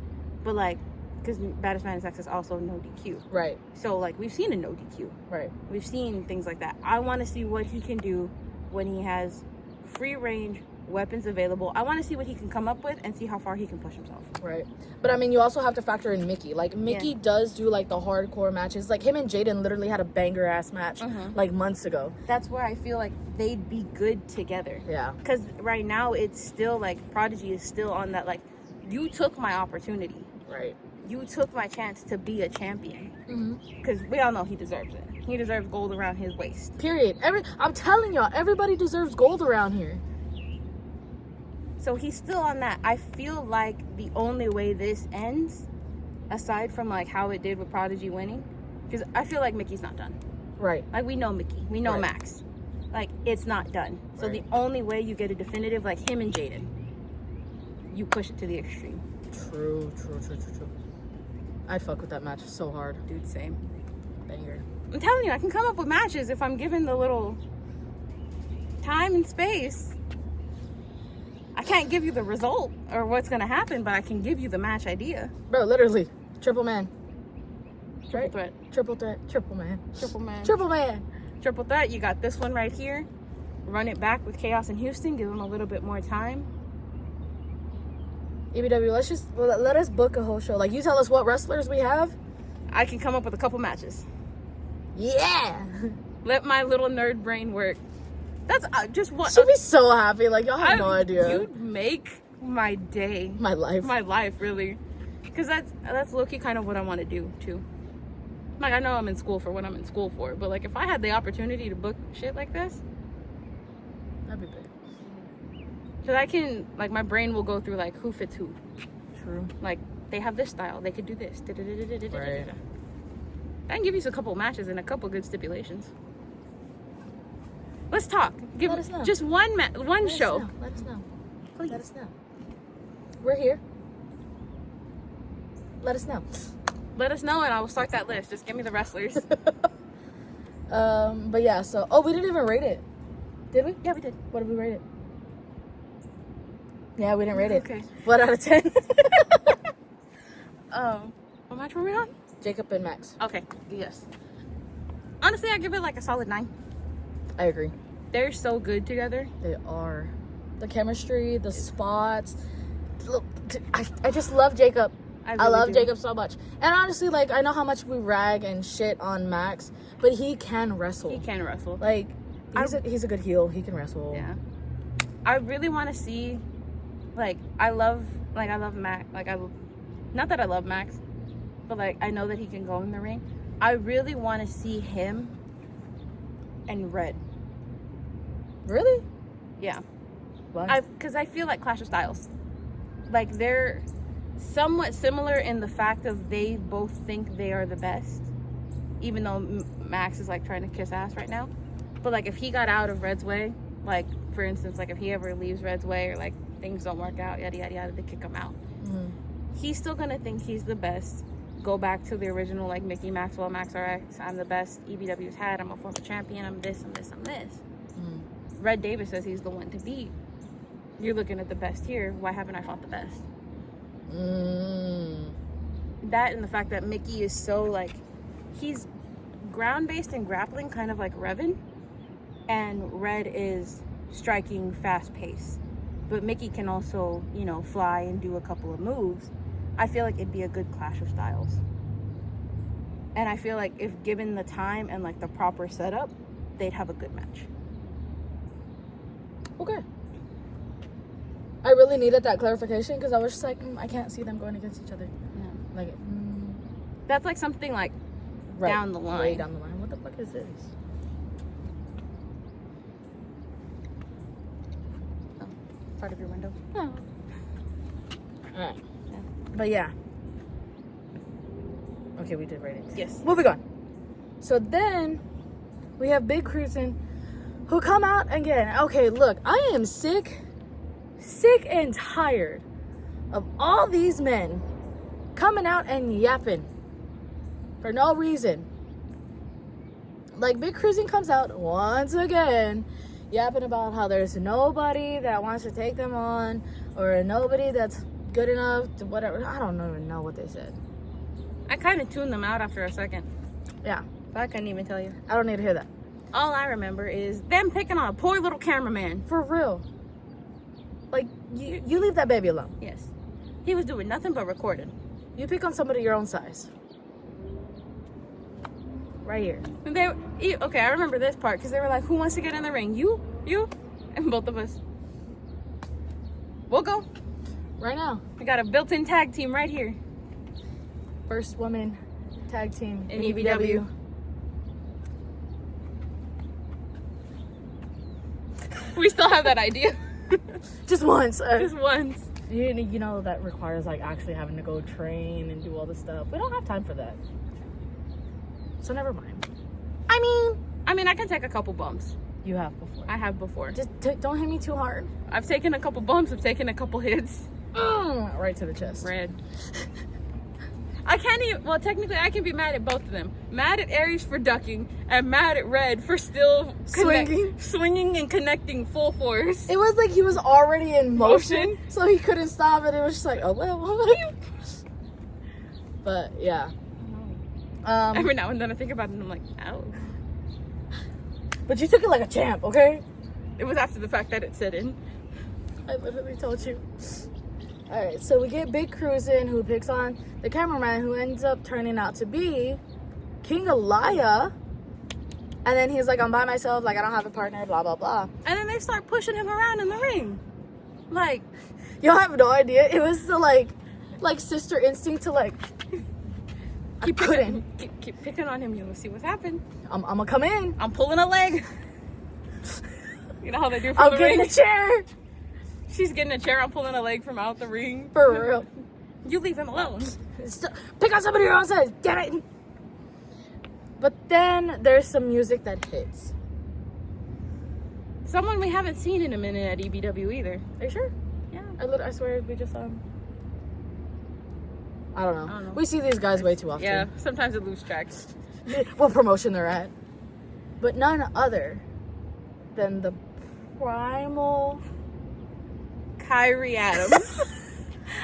But, like, because Baddest Man in Texas also no DQ. Right. So, like, we've seen a no DQ. Right. We've seen things like that. I want to see what he can do when he has free range weapons available. I want to see what he can come up with and see how far he can push himself. Right. But I mean, you also have to factor in Mickey. Like, Mickey does do, like, the hardcore matches. Like, him and Jaden literally had a banger ass match like months ago. That's where I feel like they'd be good together. Yeah. Because right now it's still like Prodigy is still on that, like, you took my opportunity. Right. You took my chance to be a champion. Because we all know he deserves it. He deserves gold around his waist. Period. I'm telling y'all, everybody deserves gold around here. So he's still on that. I feel like the only way this ends, aside from, like, how it did with Prodigy winning, because I feel like Mickey's not done. Right. Like, we know Mickey. We know Max. Like, it's not done. So the only way you get a definitive, like him and Jaden, you push it to the extreme. True. I'd fuck with that match so hard. Dude, same. Banger. I'm telling you, I can come up with matches if I'm given the little time and space. I can't give you the result or what's going to happen, but I can give you the match idea. Bro, literally. Triple man. Triple threat. Triple threat. Triple man. Triple man. Triple man. Triple threat. You got this one right here. Run it back with Chaos in Houston. Give them a little bit more time. EBW, let us book a whole show. Like, you tell us what wrestlers we have. I can come up with a couple matches. Yeah. Let my little nerd brain work. That's just one. She'd be so happy. Like, y'all have no idea. You'd make my day. My life. My life, really. Because that's low-key kind of what I want to do, too. Like, I know I'm in school for what I'm in school for, but, like, if I had the opportunity to book shit like this, that'd be big. Because I can, like, my brain will go through, like, who fits who. True. Like, they have this style. They could do this. Right. I can give you a couple matches and a couple good stipulations. Let's talk. Let us know. Just one show. Let us know. Please. Let us know. We're here. Let us know. Let us know, and I will start that list. Just give me the wrestlers. But yeah. So, we didn't even rate it, did we? Yeah, we did. What did we rate it? Yeah, we didn't rate it. Okay. What out of 10? What match were we on? Jacob and Max. Okay. Yes. Honestly, I give it like a solid 9. I agree. They're so good together. They are. The chemistry, the spots. Look, I just love Jacob. I love do. Jacob so much. And honestly, like, I know how much we rag and shit on Max, but he can wrestle. He can wrestle. Like, he's a good heel. He can wrestle. Yeah. I really want to see, like, I love Max. Like, not that I love Max, but like, I know that he can go in the ring. I really want to see him and Red. Really? Yeah. Why? Because I feel like Clash of Styles. Like, they're somewhat similar in the fact of they both think they are the best, even though Max is like trying to kiss ass right now. But like, if he got out of Red's way, like for instance, like if he ever leaves Red's way, or like things don't work out, yada yada yada, they kick him out. Mm-hmm. He's still gonna think he's the best. Go back to the original, like Mickey Maxwell, Max RX. I'm the best EBW's had. I'm a former champion. I'm this. I'm this. I'm this. Mm-hmm. Red Davis says he's the one to beat. You're looking at the best here. Why haven't I fought the best? That and the fact that Mickey is so like, he's ground based and grappling, kind of like Revan, and Red is striking fast pace, but Mickey can also, you know, fly and do a couple of moves. I feel like it'd be a good clash of styles, and I feel like if given the time and like the proper setup, they'd have a good match. Okay. I really needed that clarification because I was just like, I can't see them going against each other. Yeah. Like, That's like something like right, down the line. Way down the line. What the fuck is this? Oh, part of your window. Oh. Alright. Yeah. But yeah. Okay, we did rate it. Yes. Moving on. So then we have Big Cruisin' who come out again. Okay, look, I am sick and tired of all these men coming out and yapping for no reason. Like, Big Cruisin' comes out once again yapping about how there's nobody that wants to take them on, or nobody that's good enough to whatever. I don't even know what they said. I kind of tuned them out after a second. Yeah, I couldn't even tell you. I don't need to hear that. All I remember is them picking on a poor little cameraman. For real. Like, you leave that baby alone. Yes. He was doing nothing but recording. You pick on somebody your own size. Right here. And okay, I remember this part because they were like, who wants to get in the ring? You, and both of us. We'll go. Right now. We got a built-in tag team right here. First woman tag team In in EBW. EBW. We still have that idea. Just once. Just once. You know that requires like actually having to go train and do all this stuff. We don't have time for that. So never mind. I mean, I can take a couple bumps. You have before. I have before. Just don't hit me too hard. I've taken a couple bumps. I've taken a couple hits. Right to the chest. Red. I can't even, well, technically I can be mad at both of them. Mad at Aries for ducking and mad at Red for still swinging and connecting full force. It was like he was already in motion, so he couldn't stop it. It was just like, oh, well. But yeah. Every now and then I think about it and I'm like, ow. But you took it like a champ, okay? It was after the fact that it set in. I literally told you. Alright, so we get Big Cruisin', who picks on the cameraman, who ends up turning out to be King Elia. And then he's like, I'm by myself, like, I don't have a partner, blah, blah, blah. And then they start pushing him around in the ring. Like, y'all have no idea. It was the, like sister instinct to, like, keep picking on him. You'll see what's happened. I'm gonna come in. I'm pulling a leg. You know how they do from I'm the ring? getting a chair. She's getting a chair. I'm pulling a leg from out the ring. For real. You leave him alone. Pick on somebody your own size. Damn it. But then there's some music that hits. Someone we haven't seen in a minute at EBW either. Are you sure? Yeah. I swear we just saw him. I don't know. I don't know. We see these guys way too often. Yeah, sometimes it lose track. What promotion they're at. But none other than the primal Kyrie Adams.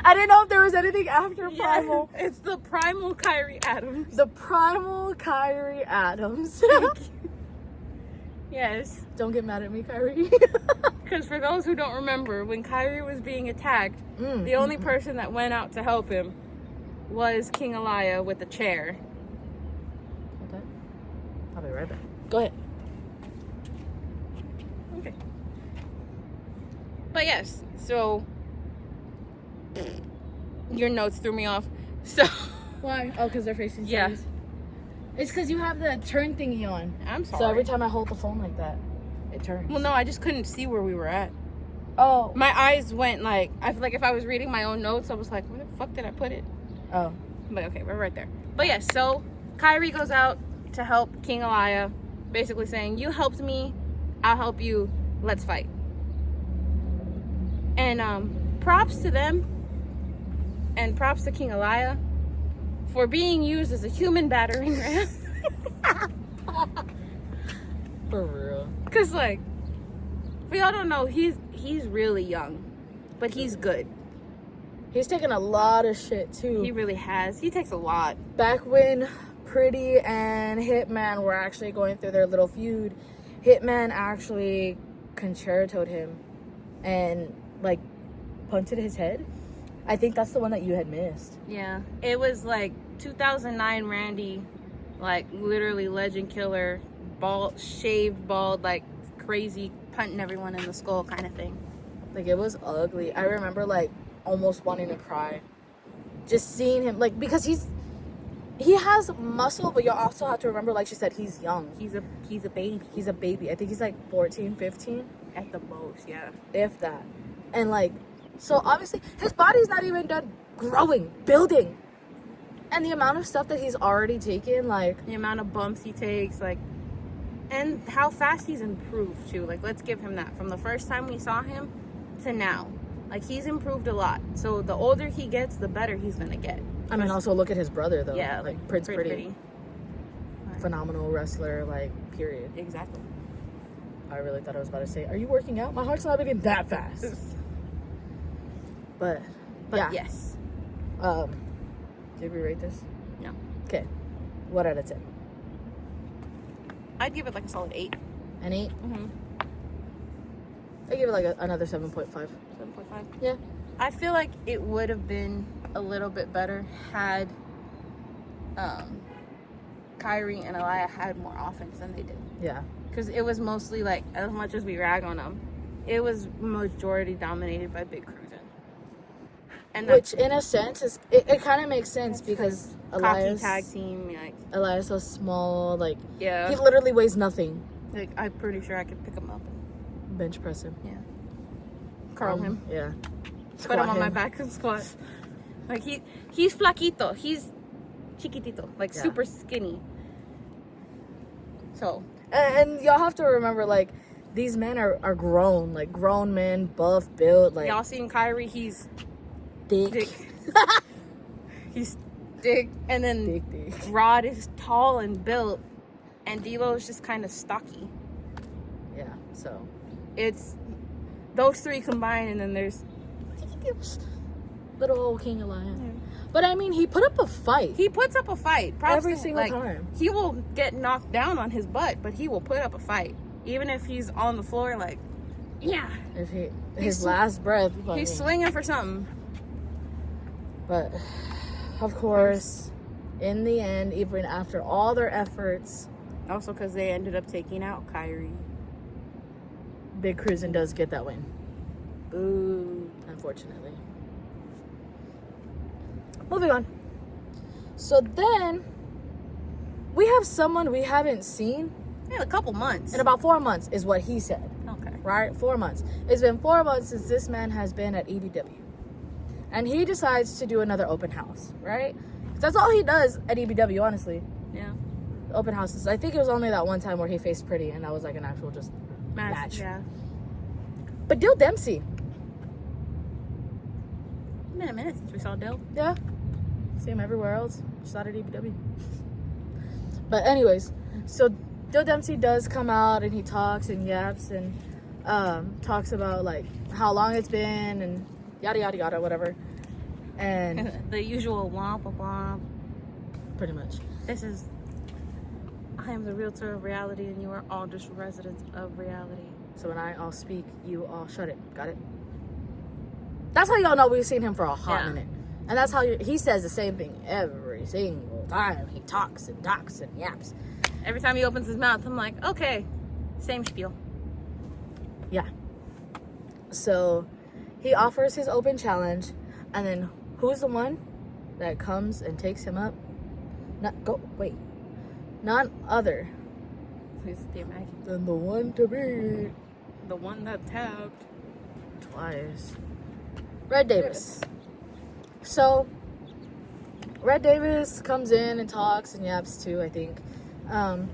I didn't know if there was anything after primal. Yeah, it's the primal Kyrie Adams. The primal Kyrie Adams. Yes. Don't get mad at me, Kyrie. Because for those who don't remember, when Kyrie was being attacked, the only person that went out to help him was King Elia with a chair. Okay. I'll be right back. Go ahead. Okay. But yes, so your notes threw me off. So Why? Oh, because they're facing yeah. cities. It's because you have the turn thingy on. I'm sorry. So every time I hold the phone like that, it turns. Well, no, I just couldn't see where we were at. Oh. My eyes went like, I feel like if I was reading my own notes, I was like, where the fuck did I put it? Oh. But okay, we're right there. But yes, so Kyrie goes out to help King Elia, basically saying, you helped me, I'll help you, let's fight. And props to them, and props to King Elia for being used as a human battering ram. For real. Because, like, for y'all don't know, he's really young, but he's good. He's taken a lot of shit, too. He really has. He takes a lot. Back when Pretty and Hitman were actually going through their little feud, Hitman actually concertoed him and, like, punted his head. I think that's the one that you had missed. Yeah. It was, like, 2009 Randy, like, literally legend killer, bald, shaved, bald, like, crazy, punting everyone in the skull kind of thing. Like, it was ugly. I remember, like, almost wanting to cry. Just seeing him, like, because he has muscle, but you also have to remember, like she said, he's young. He's a baby. He's a baby. I think he's, like, 14, 15. At the most, yeah. If that. And, like, so obviously, his body's not even done growing, building. And the amount of stuff that he's already taken, like... The amount of bumps he takes, like... And how fast he's improved, too. Like, let's give him that. From the first time we saw him to now. Like, he's improved a lot. So, the older he gets, the better he's gonna get. I mean, also look at his brother, though. Yeah. Like, Prince Pretty. Phenomenal wrestler, like, period. Exactly. I really thought I was about to say, are you working out? My heart's not beating that fast. But yeah. Yes. Did we rate this? No. Okay. What out of 10? I'd give it like a solid 8. An 8? Mm-hmm. I give it like another 7.5. 7.5. Yeah. I feel like it would have been a little bit better had Kyrie and Elia had more offense than they did. Yeah. Because it was mostly like, as much as we rag on them, it was majority dominated by Big Cruisin'. And which, in a sense, is it kind of makes sense because Elias tag team, like Elias so small, like yeah, he literally weighs nothing. Like I'm pretty sure I could pick him up and bench press him. Yeah. Curl him. Yeah. Put him on my back and squat. Like he's flaquito. He's chiquitito. Like super skinny. So. And y'all have to remember, like, these men are grown. Like, grown men, buff, built. Like, y'all seen Kyrie, he's thick. He's thick. And then thick. Rod is tall and built. And D'Lo is just kind of stocky. Yeah, so. It's those three combined, and then there's little old King Elias. Yeah. But I mean, he put up a fight. He puts up a fight. Every single time. He will get knocked down on his butt, but he will put up a fight. Even if he's on the floor, like, yeah. If his last breath. He's swinging for something. But, of course, in the end, even after all their efforts. Also because they ended up taking out Kyrie. Big Cruisin' does get that win. Boo. Unfortunately. Moving on. So then, we have someone we haven't seen. In a couple months. In about 4 months is what he said. Okay. Right? 4 months. It's been 4 months since this man has been at EBW. And he decides to do another open house, right? That's all he does at EBW, honestly. Yeah. Open houses. I think it was only that one time where he faced Pretty, and that was like an actual just match. Yeah. But Dill Dempsey. It's been a minute since we saw Dill. Yeah. See him everywhere else. Just not at EBW. But anyways, so Dill Dempsey does come out and he talks and yaps and talks about like how long it's been and yada yada yada whatever. And the usual womp womp. pretty much. I am the realtor of reality and you are all just residents of reality. So when I all speak, you all shut it. Got it? That's how y'all know we've seen him for a hot minute. And that's how he says the same thing every single time. He talks and talks and yaps. Every time he opens his mouth, I'm like, okay, same spiel. Yeah. So he offers his open challenge, and then who's the one that comes and takes him up? None other Please stay back. than the one to beat The one that tapped. twice. Red Davis. So Red Davis comes in and talks and yaps too, I think. And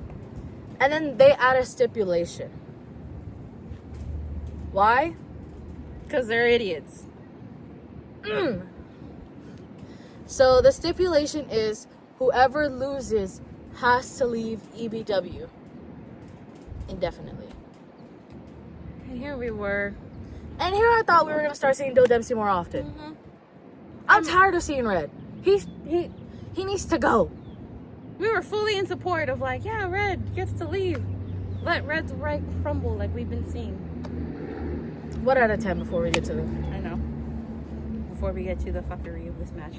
then they add a stipulation. Why? Because they're idiots. So the stipulation is whoever loses has to leave EBW indefinitely. And here we were. And here I thought we were gonna start seeing Dill Dempsey more often. Mm-hmm. I'm tired of seeing Red. He needs to go. We were fully in support of like, yeah, Red gets to leave. Let Red's right crumble like we've been seeing. 1 out of 10 before we get to the... I know. Before we get to the fuckery of this match.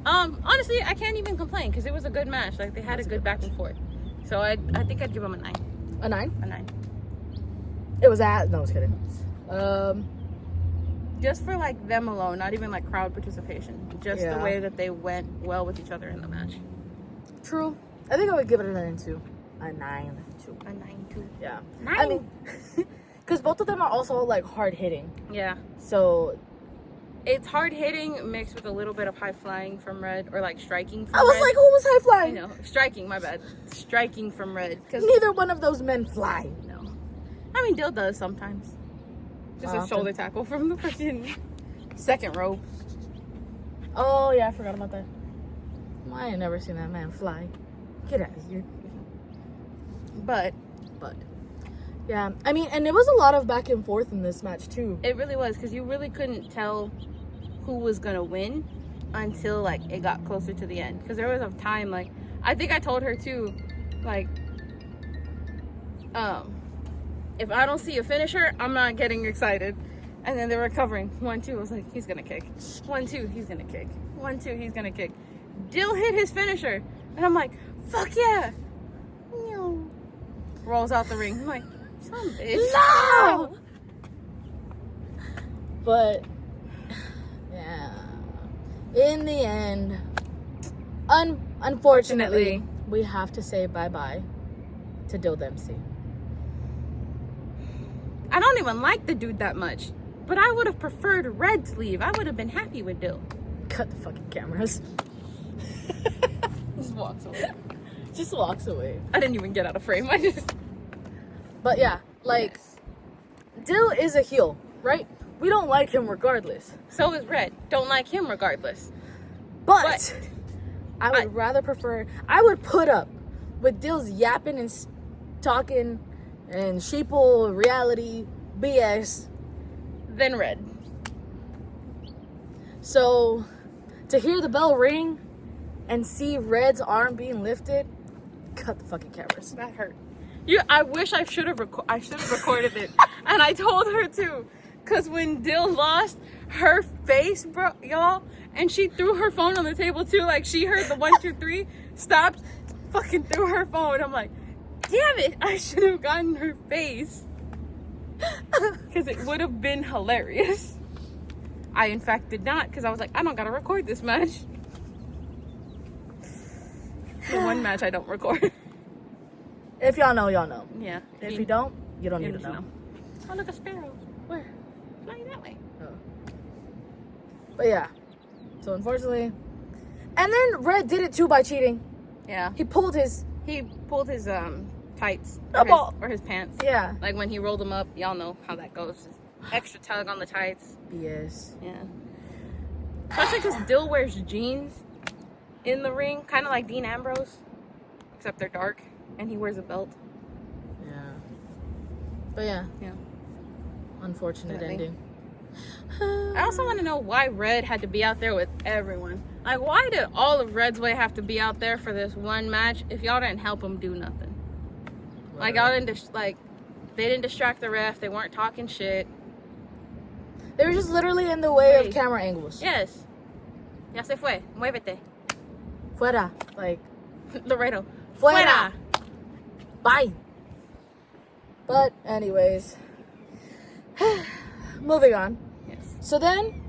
Honestly, I can't even complain because it was a good match. Like they had a good back and forth. So I think I'd give them a 9. A 9? A 9. It was at... No, I was kidding. Just for like them alone, not even like crowd participation. Just the way that they went well with each other in the match. True. I think I would give it a 9 too. A 9 too. A 9 too. Yeah. 9. I mean, because both of them are also like hard hitting. Yeah. So it's hard hitting mixed with a little bit of high flying from Red, or like striking from Red. I was like, who was high I flying? know. Striking, my bad. Striking from Red. Because neither one of those men fly. No. I mean, Dill does sometimes. Just a shoulder tackle from the freaking second row. Oh, yeah, I forgot about that. I ain't never seen that man fly. Get out of here. But yeah, I mean, and it was a lot of back and forth in this match too. it really was, because you really couldn't tell who was gonna win until like it got closer to the end. Because there was a time, like I think I told her too, like if I don't see a finisher, I'm not getting excited. And then they were covering 1-2. I was like, he's gonna kick. 1-2, he's gonna kick. 1-2, he's gonna kick. Dill hit his finisher, and I'm like, fuck yeah. Rolls out the ring. I'm like, son of a bitch. No! But yeah, in the end, unfortunately, we have to say bye-bye to Dill Dempsey. I don't even like the dude that much, but I would have preferred Red to leave. I would have been happy with Dill. Cut the fucking cameras. Just walks away. Just walks away. I didn't even get out of frame. I just. But yeah, like, Dill is a heel, right? We don't like him regardless. So is Red. Don't like him regardless. But I would rather prefer. I would put up with Dill's yapping and talking and sheeple reality BS Then Red. So to hear the bell ring and see Red's arm being lifted, cut the fucking cameras. That hurt. I wish I should have recorded it, and I told her to, cause when Dill lost, her face, bro, y'all, and she threw her phone on the table too. Like she heard the 1, 2, 3, stopped, fucking threw her phone. I'm like, damn it! I should have gotten her face, cause it would have been hilarious. I in fact did not, cause I was like, I don't gotta record this match. The one match I don't record. If y'all know, y'all know. Yeah. If you don't, you don't need to know. Oh, look, a sparrow. Where? Flying that way. Oh. But yeah. So unfortunately. And then Red did it too by cheating. Yeah. He pulled his tights or his pants. Yeah. Like when he rolled them up, y'all know how that goes. Extra tug on the tights. Yes. Yeah. Especially because Dill wears jeans in the ring, kind of like Dean Ambrose, except they're dark, and he wears a belt. Yeah. But yeah. Yeah. Unfortunate ending. I also want to know why Red had to be out there with everyone. Like, why did all of Red's Way have to be out there for this one match if y'all didn't help him do nothing? Right. Like, y'all didn't they didn't distract the ref. They weren't talking shit. They were just literally in the way of camera angles. Yes. Ya se fue. Muévete. Fuera. Like. Laredo. Fuera. Bye. But anyways. Moving on. Yes. So then,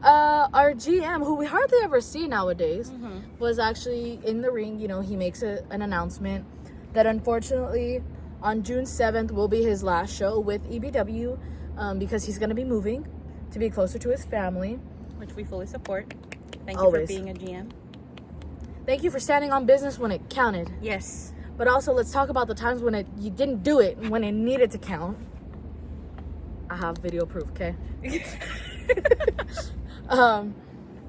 our GM, who we hardly ever see nowadays, was actually in the ring. You know, he makes an announcement that unfortunately on June 7th will be his last show with EBW because he's going to be moving to be closer to his family. Which we fully support. Thank Always. you for being a GM. Thank you for standing on business when it counted. Yes. But also, let's talk about the times when you didn't do it when it needed to count. I have video proof, okay?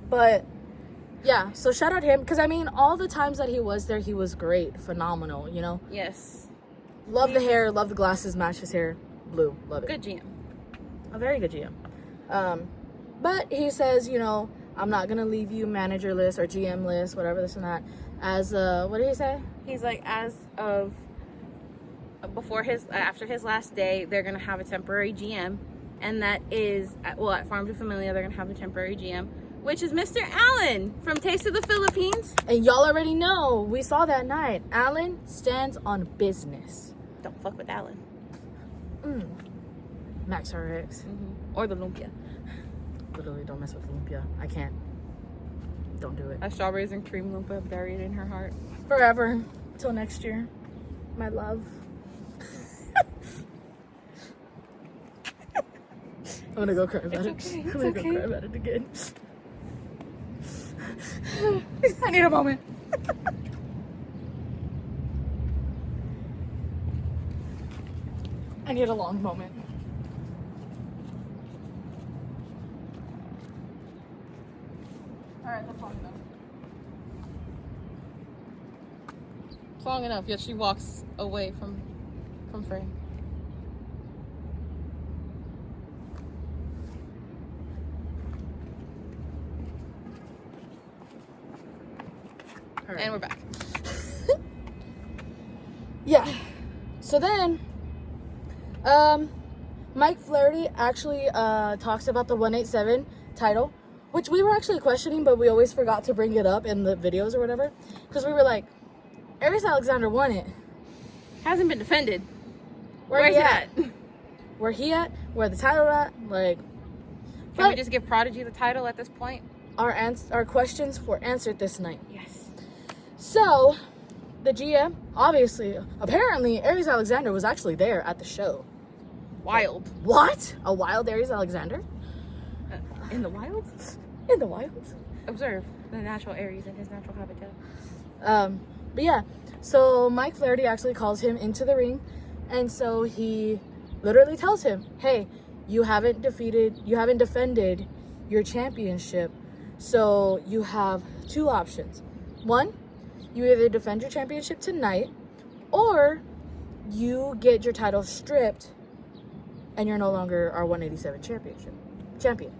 But yeah, so shout out him because I mean, all the times that he was there, he was great, phenomenal, you know? Yes. Love the hair, love the glasses, match his hair blue, love it. Good GM. A very good GM. But he says, you know, I'm not gonna leave you managerless or GM-less, whatever, this and that. As what did he say? He's like, as of after his last day, they're gonna have a temporary GM, and that is at Farm to Familia, they're gonna have a temporary GM, which is Mr. Allen from Taste of the Philippines. And y'all already know, we saw that night. Allen stands on business. Don't fuck with Allen. Max RX. Or the lumpia. Literally, don't mess with lumpia. I can't. Don't do it. A strawberries and cream lumpia buried in her heart. Forever. Till next year. My love. I'm gonna go cry about it. Okay, I'm gonna go cry about it again. I need a moment. I need a long moment. Alright, that's long enough. It's long enough, yet she walks away from frame. Right. And we're back. Yeah. So then, Mike Flaherty actually talks about the 187 title, which we were actually questioning, but we always forgot to bring it up in the videos or whatever, because we were like, Aries Alexander won it. Hasn't been defended. Where's he at? Where he at? Where the title at? Like, can we just give Prodigy the title at this point? Our questions were answered this night. Yes. So, the GM, obviously, apparently, Aries Alexander was actually there at the show. Wild. What? A wild Aries Alexander? In the wild? In the wild? Observe the natural Aries in his natural habitat. But yeah, so Mike Flaherty actually calls him into the ring, and so he literally tells him, hey, you haven't defended your championship, so you have two options. One, you either defend your championship tonight, or you get your title stripped and you're no longer our 187 champion.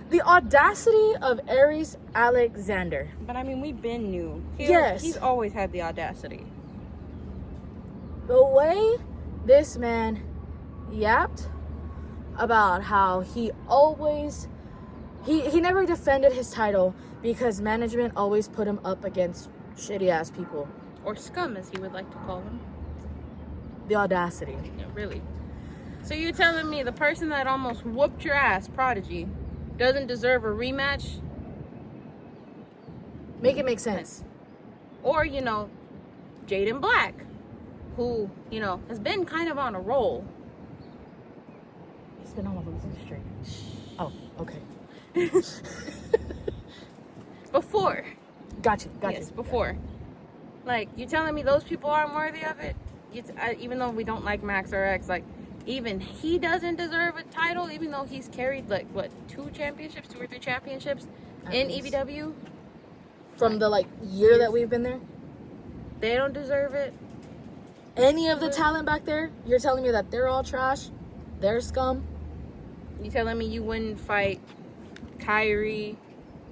The audacity of Aries Alexander. But I mean, we've been new. He's always had the audacity. The way this man yapped about how he always he never defended his title because management always put him up against shitty ass people. Or scum, as he would like to call them. The audacity. Yeah, really. So you're telling me the person that almost whooped your ass, Prodigy, doesn't deserve a rematch? Make it make sense. Or, you know, Jaden Black, who, you know, has been kind of on a roll. He's been on a losing streak. Oh, okay. Before. Gotcha. Yes, before. Like, you telling me those people aren't worthy of it? Even though we don't like Max or X, like, even he doesn't deserve a title, even though he's carried, like, what, 2 or 3 championships in EBW? From the, like, year that we've been there? They don't deserve it. Any of the talent back there, you're telling me that they're all trash? They're scum? You telling me you wouldn't fight Kyrie,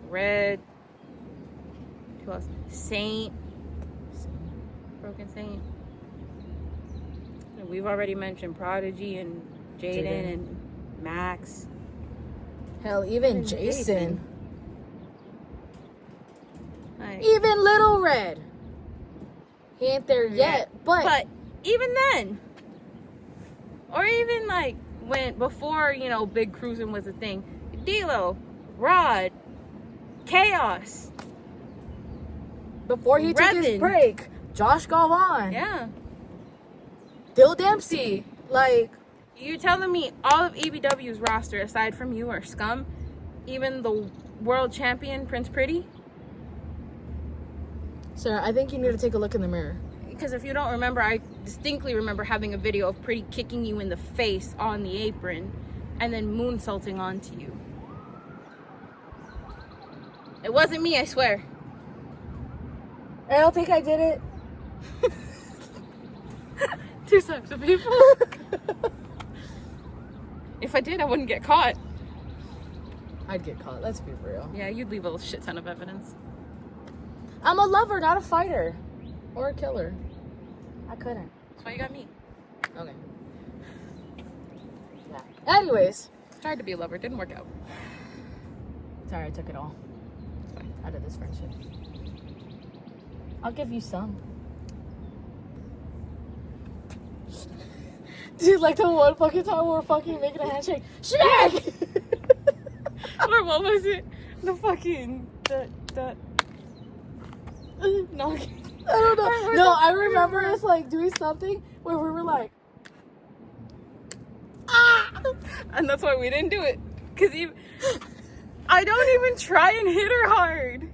Red, who else? Saint. Broken Saint. And we've already mentioned Prodigy and Jaden and Max. Hell, even Jason. Like, even Little Red. He ain't there yet, but even then, or even like before, you know, big cruising was a thing, D'Lo, Rod, Chaos. Before he took his break, Josh Galvan. Yeah. Dill Dempsey. Like, you telling me all of EBW's roster, aside from you, are scum? Even the world champion, Prince Pretty? Sarah, I think you need to take a look in the mirror. Because if you don't remember, I distinctly remember having a video of Pretty kicking you in the face on the apron and then moonsaulting onto you. It wasn't me, I swear. I don't think I did it. 2 types of people. If I did, I wouldn't get caught. I'd get caught, let's be real. Yeah, you'd leave a shit ton of evidence. I'm a lover, not a fighter. Or a killer. I couldn't. That's why you got me. Okay. Yeah. Anyways. Tried to be a lover, didn't work out. Sorry, I took it all. It's fine. Out of this friendship. I'll give you some. Dude, like the one fucking time we were fucking making a handshake. Shake! Or what was it? The fucking... No. I don't know. No, I remember us like doing something where we were like, ah! And that's why we didn't do it. Because I don't even try and hit her hard.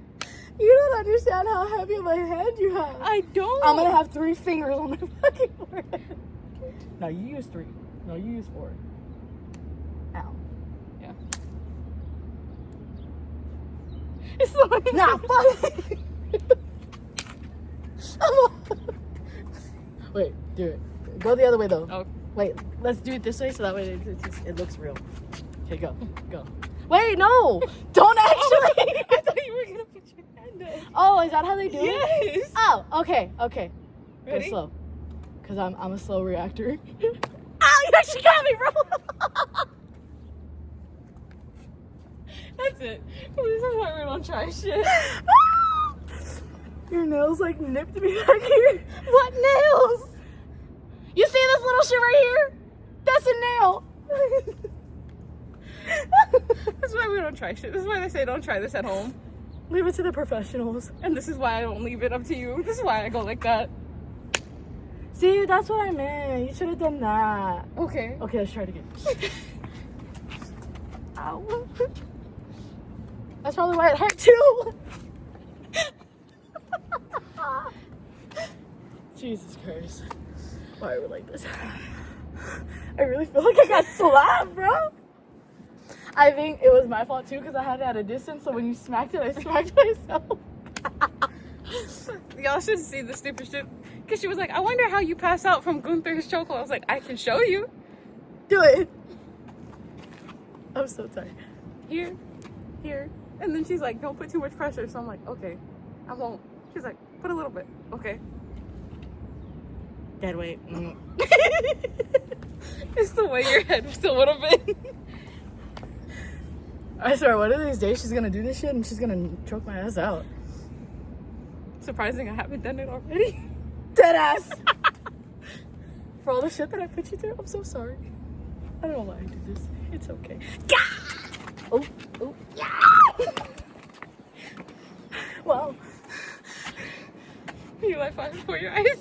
You don't understand how heavy of a hand you have. I don't. I'm gonna have 3 fingers on my fucking forehead. No, you use 3. No, you use 4. Ow. Yeah. It's like... Nah, fuck. Wait, do it. Go the other way though. Oh. Wait, let's do it this way so that way it looks real. Okay, go. Wait, no! Don't actually! I thought you were gonna put your hand in. Oh, is that how they do it? Yes! Oh, okay. Ready? Go slow. Because I'm a slow reactor. Ow, you actually got me, bro! That's it. This is why we don't try shit. Your nails like nipped me back here. What nails? You see this little shit right here? That's a nail. That's why we don't try shit. This is why they say don't try this at home. Leave it to the professionals. And this is why I don't leave it up to you. This is why I go like that. See, that's what I meant. You should have done that. Okay. Okay, let's try it again. Ow. That's probably why it hurt too. Jesus Christ. Why are we like this? I really feel like I got slapped, bro. I think it was my fault too because I had it at a distance, so when you smacked it, I smacked myself. Y'all should see the stupid shit. Because she was like, I wonder how you pass out from Gunther's chokehold. I was like, I can show you. Do it. I'm so tired. Here. And then she's like, don't put too much pressure. So I'm like, okay, I won't. She's like, put a little bit. Okay. Dead weight. It's the way your head still would have been. I swear, one of these days she's gonna do this shit and she's gonna choke my ass out. Surprising I haven't done it already. Dead ass. For all the shit that I put you through, I'm so sorry. I don't know why I did this. It's okay. Oh. Yeah. Wow. You like fire before your eyes.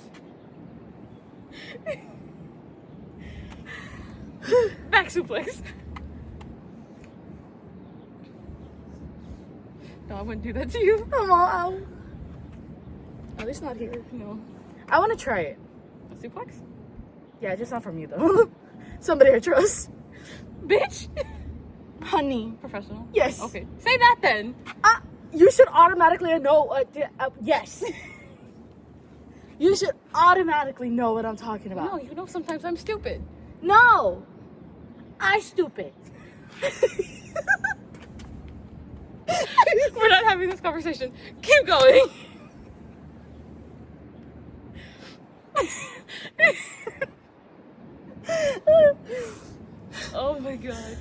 Back suplex. No, I wouldn't do that to you. I'm all out. At least not here. No. I want to try it. A suplex? Yeah, just not from you though. Somebody I trust. Bitch. Honey. Professional? Yes. Okay. Say that then. You should automatically know. Yes. You should automatically know what I'm talking about. No, you know sometimes I'm stupid. No. I stupid. We're not having this conversation. Keep going. Oh my god.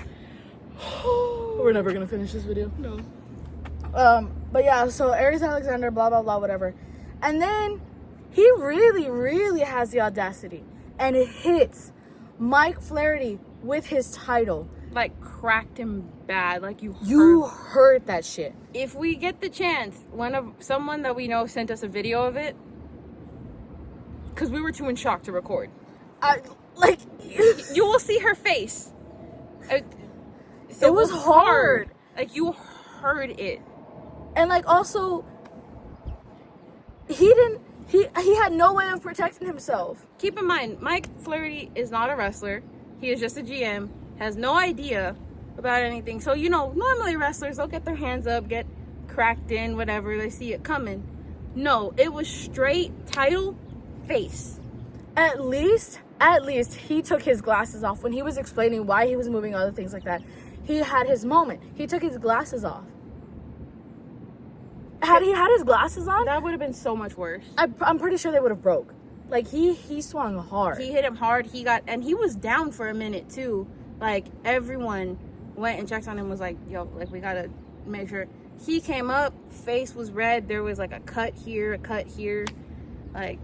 We're never gonna finish this video. No. But yeah, so Aries Alexander, blah blah blah, whatever. And then he really, really has the audacity and it hits Mike Flaherty with his title. Like cracked him bad. Like You heard that shit. If we get the chance, someone that we know sent us a video of it, because we were too in shock to record. You will see her face. It was hard. Like you heard it. And like also, he had no way of protecting himself. Keep in mind, Mike Flaherty is not a wrestler. He is just a GM. Has no idea about anything. So, you know, normally wrestlers, they'll get their hands up, get cracked in, whatever. They see it coming. No, it was straight title face. At least he took his glasses off when he was explaining why he was moving, other things like that. He had his moment. He took his glasses off. Had he had his glasses on, that would have been so much worse. I'm pretty sure they would have broke. Like he swung hard. He hit him hard. And he was down for a minute too. Like everyone went and checked on him, was like, yo, like we gotta make sure. He came up, face was red, there was like a cut here, like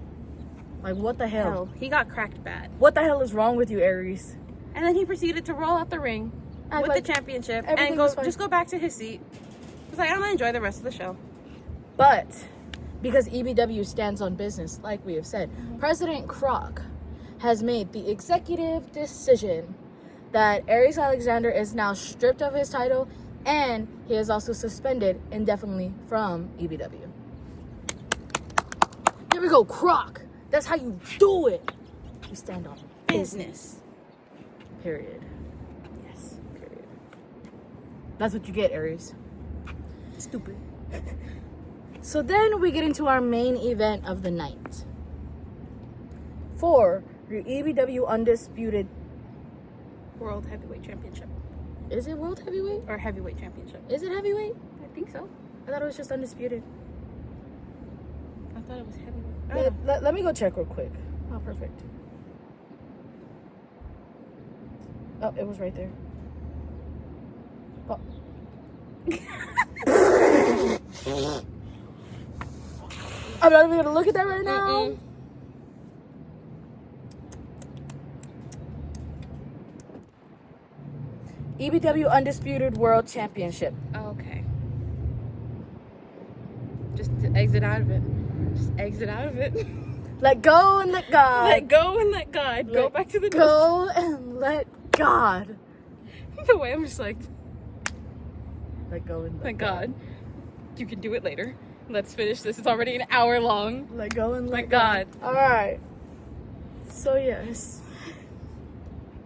what the hell? He got cracked bad. What the hell is wrong with you, Aries? And then he proceeded to roll out the ring with like the championship and just go back to his seat. He's like, I'm gonna enjoy the rest of the show. But because EBW stands on business, like we have said, President Kroc has made the executive decision that Aries Alexander is now stripped of his title, and he is also suspended indefinitely from EBW. There we go, Kroc. That's how you do it. You stand on business. Period. Yes, period. That's what you get, Aries. Stupid. So then we get into our main event of the night. For your EBW Undisputed World Heavyweight Championship. Is it World Heavyweight? Or Heavyweight Championship. Is it Heavyweight? I think so. I thought it was just Undisputed. I thought it was Heavyweight. Let me go check real quick. Oh, perfect. Oh, it was right there. Oh. I'm not even gonna look at that right now. EBW Undisputed World Championship. Okay. Just exit out of it. Just exit out of it. Let go and let God. Let go and let God. Go back to the go and let God. The way I'm just like, let go and let God. You can do it later. Let's finish this. It's already an hour long. Let go and let God. All right. So yes,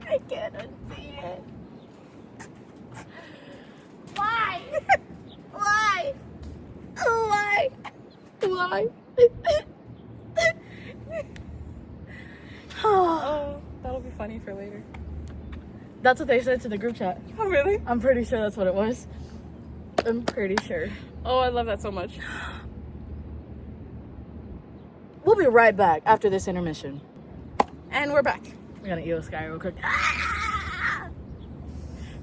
I can't unsee it. Why? Why? Why? Why? Oh, that'll be funny for later. That's what they said to the group chat. Oh, really? I'm pretty sure that's what it was. I'm pretty sure. Oh, I love that so much. We'll be right back after this intermission. And we're back. I'm gonna Io Sky real quick. I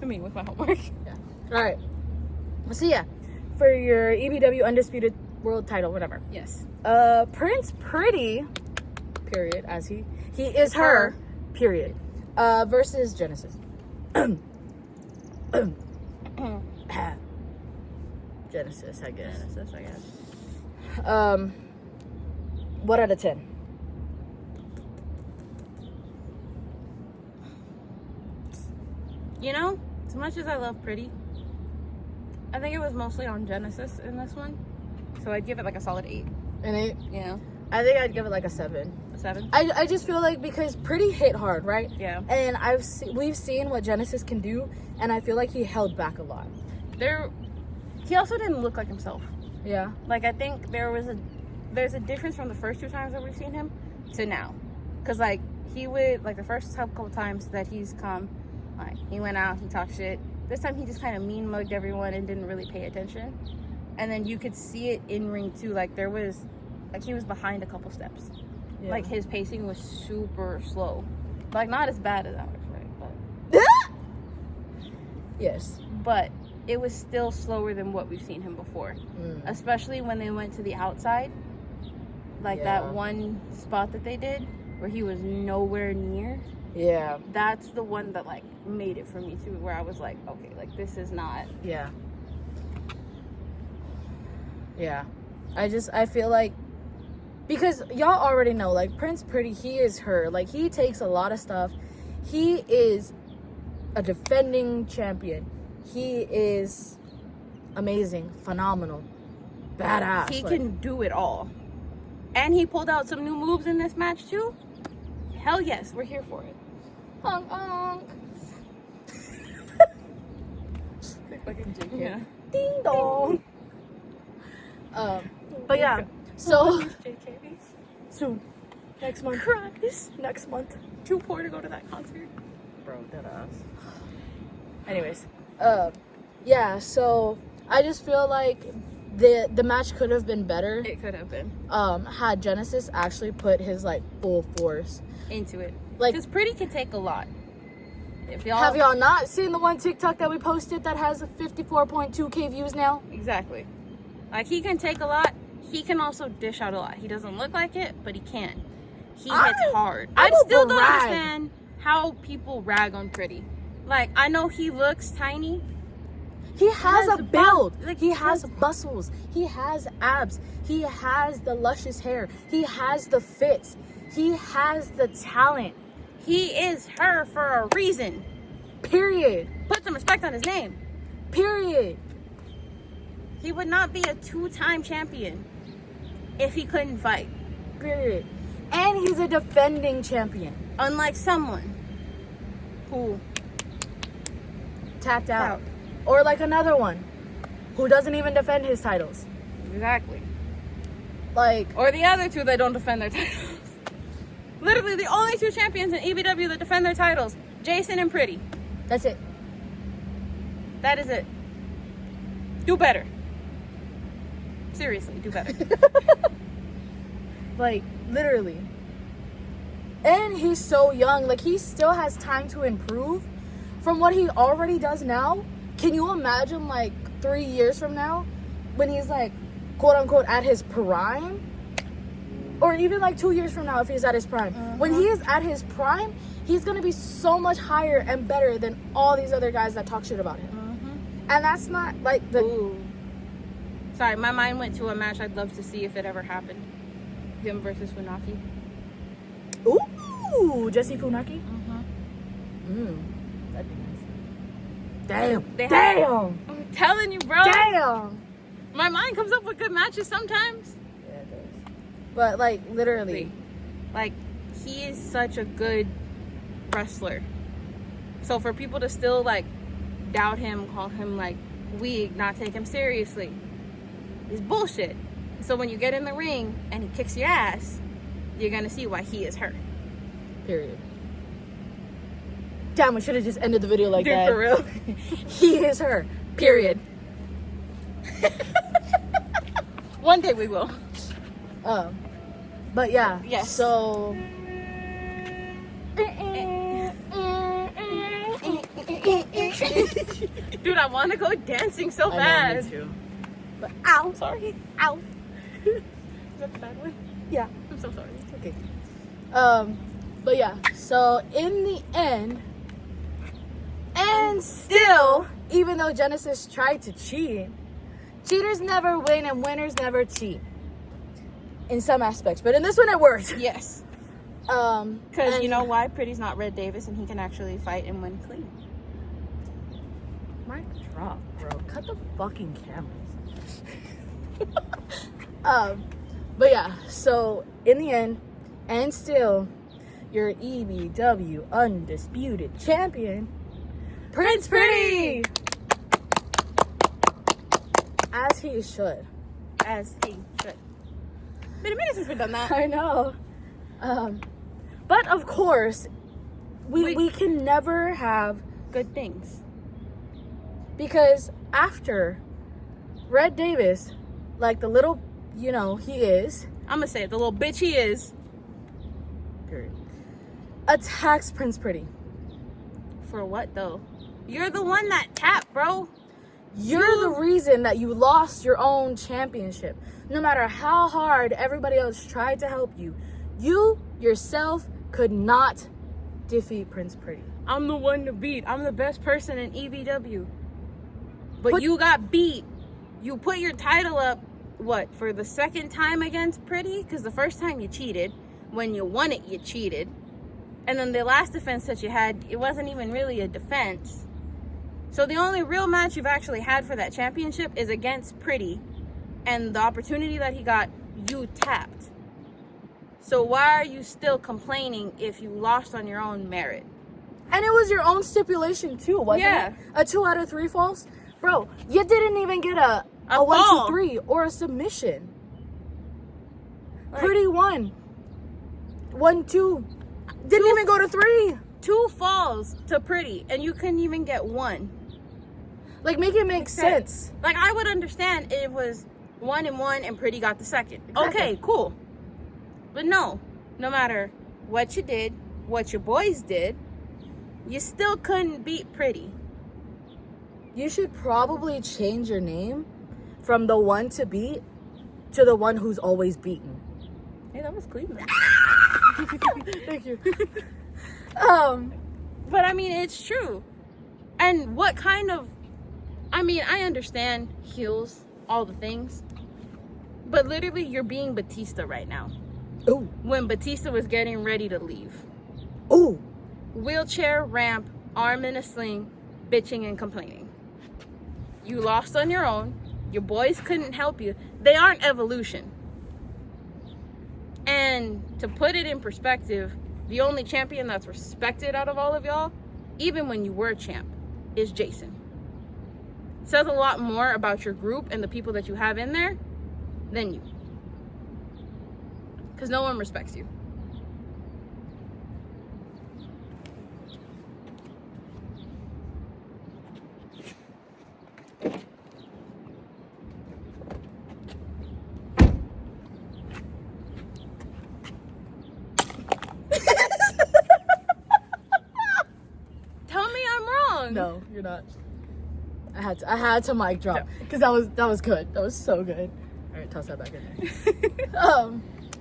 mean, with my homework. Yeah. All right. So yeah, for your EBW Undisputed World Title, whatever. Yes. Prince Pretty, period, as he is her, period. Versus Genesis. Genesis, I guess. Genesis, I guess. What out of 10? You know, as much as I love Pretty, I think it was mostly on Genesis in this one. So I'd give it like a solid 8. An 8? Yeah. I think I'd give it like a 7. A 7? I just feel like because Pretty hit hard, right? Yeah. And we've seen what Genesis can do, and I feel like he held back a lot. He also didn't look like himself. Yeah. Like, I think there's a difference from the first 2 times that we've seen him to now. Because, like, he would, like, the first couple times that he's come, like, he went out, he talked shit. This time he just kind of mean mugged everyone and didn't really pay attention. And then you could see it in ring too. Like, he was behind a couple steps. Yeah. Like, his pacing was super slow. Like, not as bad as ours, right? But yes. But it was still slower than what we've seen him before. Especially when they went to the outside. Like, that one spot that they did where he was nowhere near. Yeah. That's the one that, like, made it for me too, where I was like, okay, like, this is not. Yeah. Yeah. I feel like, because y'all already know, like, Prince Pretty, he is her. Like, he takes a lot of stuff. He is a defending champion. He is amazing, phenomenal, badass. He can do it all. And he pulled out some new moves in this match too. Hell yes, we're here for it. Honk, honk. Fucking JK. Yeah. Ding dong. But yeah, so JK. soon, next month. Christ. Next month. Too poor to go to that concert. Bro, dead ass. Anyways, yeah. So I just feel like the match could have been better. It could have been. Had Genesis actually put his like full force into it. Like, because Pretty can take a lot. Have y'all not seen the one TikTok that we posted that has 54.2k views now? Exactly. Like, he can take a lot. He can also dish out a lot. He doesn't look like it, but he can. He hits hard. I still don't understand how people rag on Pretty. Like, I know he looks tiny. He has a build. Like, he has muscles. He has abs. He has the luscious hair. He has the fits. He has the talent. He is her for a reason. Period. Put some respect on his name. Period. He would not be a 2-time champion if he couldn't fight. Period. And he's a defending champion. Unlike someone who tapped out. Or like another one who doesn't even defend his titles. Exactly. Like, or the other 2 that don't defend their titles. Literally the only 2 champions in EBW that defend their titles. Jason and Pretty. That's it. That is it. Do better. Seriously, do better. Like, literally. And he's so young. Like, he still has time to improve from what he already does now. Can you imagine, like, 3 years from now when he's, like, quote unquote at his prime? Or even like 2 years from now if he's at his prime. When he is at his prime, he's going to be so much higher and better than all these other guys that talk shit about him. And that's not like the... Ooh. Sorry, my mind went to a match I'd love to see if it ever happened. Him versus Funaki. Ooh, Jesse Funaki? That'd be nice. Damn. I'm telling you, bro. Damn. My mind comes up with good matches sometimes. Yeah, it does. But, like, literally. Like, he is such a good wrestler. So for people to still, like, doubt him, call him, like, weak, not take him seriously, is bullshit. So when you get in the ring and he kicks your ass, you're going to see why he is her. Period. Damn, we should have just ended the video like that. For real. He is her. Period. One day we will. But yeah. Yes. So. Dude, I want to go dancing so bad. I know, me too. But ow, sorry. Ow. Is that the bad one? Yeah. I'm so sorry. It's okay. But yeah. So in the end, and still, even though Genesis tried to cheat, cheaters never win and winners never cheat. In some aspects, but in this one it worked. Yes. Because you know why? Pretty's not Red Davis and he can actually fight and win clean. Mic drop, bro. Cut the fucking cameras. But yeah, so in the end, and still, your EBW undisputed champion, Prince Pretty! As he should. As he should. Been a minute since we've done that. I know. But of course, we can never have good things. Because after Red Davis, like the little, he is. I'm gonna say it, the little bitch he is. Period. Attacks Prince Pretty. For what though? You're the one that tapped, bro. You're the reason that you lost your own championship. No matter how hard everybody else tried to help you, you yourself could not defeat Prince Pretty. I'm the one to beat. I'm the best person in EBW. But you got beat. You put your title up, for the second time against Pretty? Because the first time you cheated. When you won it, you cheated. And then the last defense that you had, it wasn't even really a defense. So the only real match you've actually had for that championship is against Pretty. And the opportunity that he got, you tapped. So why are you still complaining if you lost on your own merit? And it was your own stipulation too, wasn't it? A 2 out of 3 falls? Bro, you didn't even get a 1, 2, 3 or a submission. Pretty won. 1, 2. Didn't even go to 3. 2 falls to Pretty, and you couldn't even get 1. Like, make it make sense. Like, I would understand if it was 1 and 1 and Pretty got the second. Exactly. Okay, cool. But no matter what you did, what your boys did, you still couldn't beat Pretty. You should probably change your name from the one to beat to the one who's always beaten. Hey, that was clean. Thank you. But I mean, it's true. And what kind of, I understand heels, all the things, but literally you're being Batista right now. Ooh. When Batista was getting ready to leave. Ooh. Wheelchair, ramp, arm in a sling, bitching and complaining. You lost on your own. Your boys couldn't help you. They aren't Evolution. And to put it in perspective, the only champion that's respected out of all of y'all, even when you were champ, is Jason. Says a lot more about your group and the people that you have in there than you. Because no one respects you. Tell me I'm wrong. No, you're not. I had to mic drop because that was good. That was so good. All right, toss that back in there.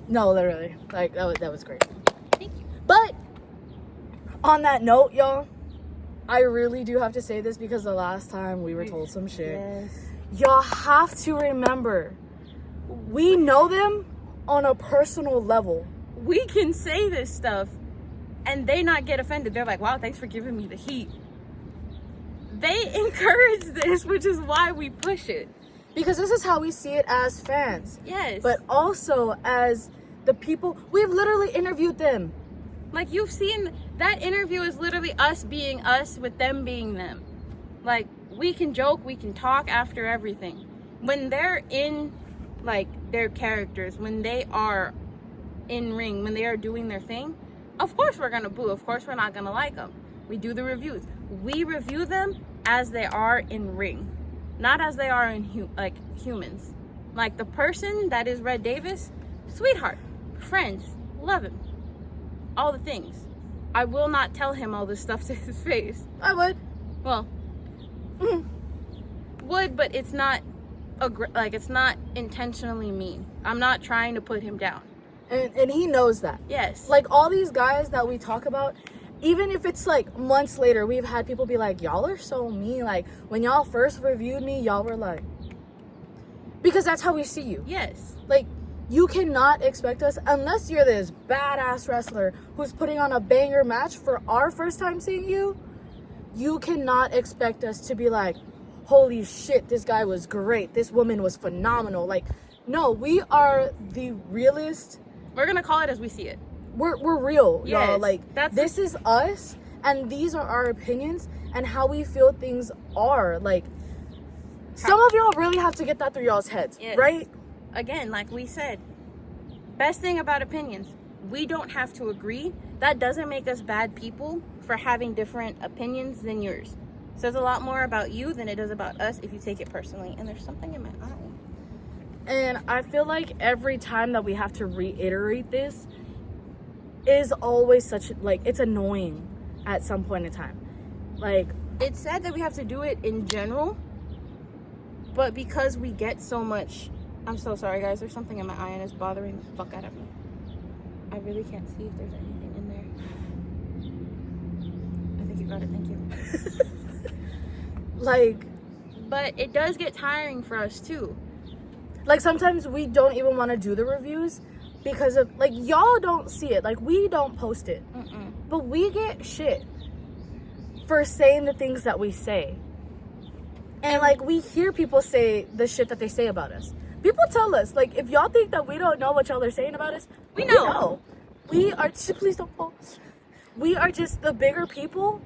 No, literally, like that was great. Thank you. But on that note, y'all, I really do have to say this because the last time we were told some shit. Yes. Y'all have to remember, we know them on a personal level. We can say this stuff and they not get offended. They're like, wow, thanks for giving me the heat. They encourage this, which is why we push it. Because this is how we see it as fans. Yes. But also as the people, we've literally interviewed them. Like, you've seen, that interview is literally us being us with them being them. Like, we can joke, we can talk after everything. When they're in, like, their characters, when they are in ring, when they are doing their thing, of course we're gonna boo, of course we're not gonna like them. We do the reviews. We review them as they are in ring, not as they are in humans. Like, the person that is Red Davis, sweetheart, friends, love him, all the things. I will not tell him all this stuff to his face. I would. Well, would, but it's not it's not intentionally mean. I'm not trying to put him down. And he knows that. Yes. Like, all these guys that we talk about, even if it's like months later, we've had people be like, y'all are so mean. Like, when y'all first reviewed me, y'all were like, because that's how we see you. Yes. Like, you cannot expect us, unless you're this badass wrestler who's putting on a banger match for our first time seeing you, you cannot expect us to be like, holy shit, this guy was great, this woman was phenomenal. Like, no, we are the realest. We're gonna call it as we see it. We're real, yes, y'all. Like, this is us, and these are our opinions and how we feel things are. Like, some of y'all really have to get that through y'all's heads, yes. Right? Again, like we said, best thing about opinions, we don't have to agree. That doesn't make us bad people for having different opinions than yours. It says a lot more about you than it does about us if you take it personally. And there's something in my eye. And I feel like every time that we have to reiterate this is always such, like, it's annoying at some point in time. Like, it's sad that we have to do it in general, but because we get so much, I'm so sorry guys, there's something in my eye and it's bothering the fuck out of me. I really can't see if there's anything in there. I think you got it, thank you. Like, but it does get tiring for us too. Like, sometimes we don't even want to do the reviews because of, like, y'all don't see it. Like, we don't post it. But we get shit for saying the things that we say. And, like, we hear people say the shit that they say about us. People tell us, like, if y'all think that we don't know what y'all are saying about us, we know. We are, please don't post. We are just the bigger people,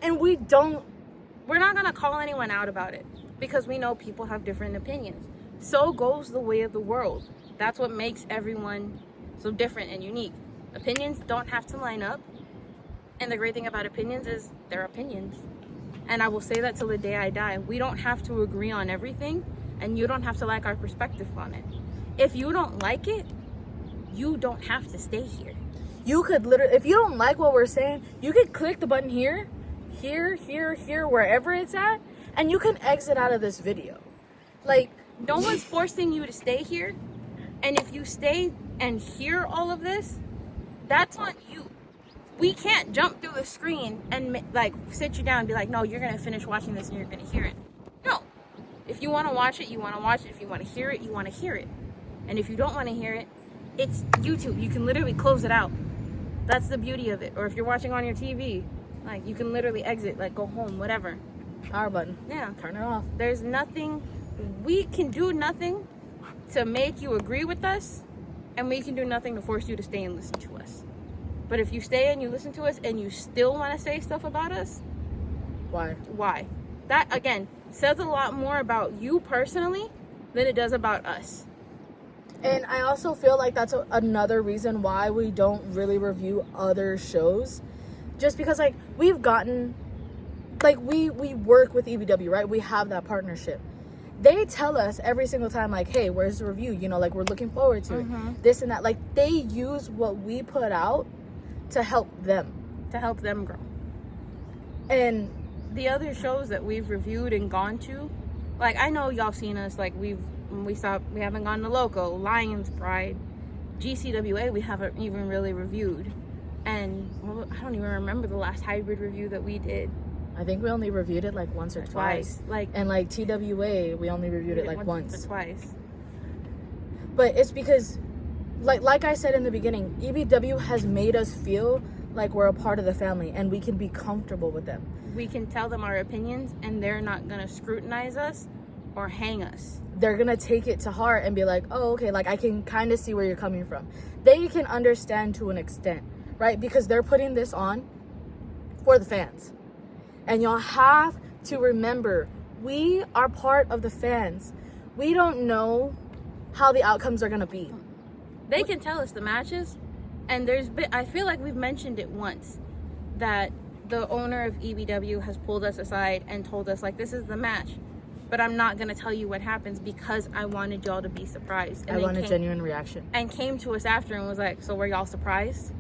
and we're not going to call anyone out about it because we know people have different opinions. So goes the way of the world. That's what makes everyone so different and unique. Opinions don't have to line up. And the great thing about opinions is they're opinions. And I will say that till the day I die. We don't have to agree on everything, and you don't have to like our perspective on it. If you don't like it, you don't have to stay here. You could literally, if you don't like what we're saying, you could click the button here, wherever it's at, and you can exit out of this video. Like, no one's forcing you to stay here. And if you stay and hear all of this, that's on you. We can't jump through the screen and like sit you down and be like, no, you're going to finish watching this and you're going to hear it. No. If you want to watch it, you want to watch it. If you want to hear it, you want to hear it. And if you don't want to hear it, it's YouTube. You can literally close it out. That's the beauty of it. Or if you're watching on your TV, like, you can literally exit, like, go home, whatever. Power button. Yeah. Turn it off. There's nothing, we can do nothing to make you agree with us, and we can do nothing to force you to stay and listen to us. But if you stay and you listen to us and you still want to say stuff about us, why? That, again, says a lot more about you personally than it does about us. And I also feel like that's another reason why we don't really review other shows. Just because, like, we've gotten, like, we work with EBW, right? We have that partnership. They tell us every single time, like, hey, where's the review? You know, like, we're looking forward to it. This and that. Like, they use what we put out to help them. To help them grow. And the other shows that we've reviewed and gone to, like, I know y'all seen us, like, we haven't gone to Loco, Lions Pride, GCWA we haven't even really reviewed. And I don't even remember the last hybrid review that we did. I think we only reviewed it like once or twice. Like, and like TWA, we only reviewed it like once or twice. But it's because, like I said in the beginning, EBW has made us feel like we're a part of the family and we can be comfortable with them. We can tell them our opinions and they're not gonna scrutinize us or hang us. They're gonna take it to heart and be like, oh, okay, like, I can kind of see where you're coming from. They can understand to an extent, right? Because they're putting this on for the fans. And y'all have to remember, we are part of the fans. We don't know how the outcomes are gonna be. They can tell us the matches, and I feel like we've mentioned it once, that the owner of EBW has pulled us aside and told us, like, this is the match, but I'm not gonna tell you what happens because I wanted y'all to be surprised. And I want a genuine reaction. And came to us after and was like, so were y'all surprised?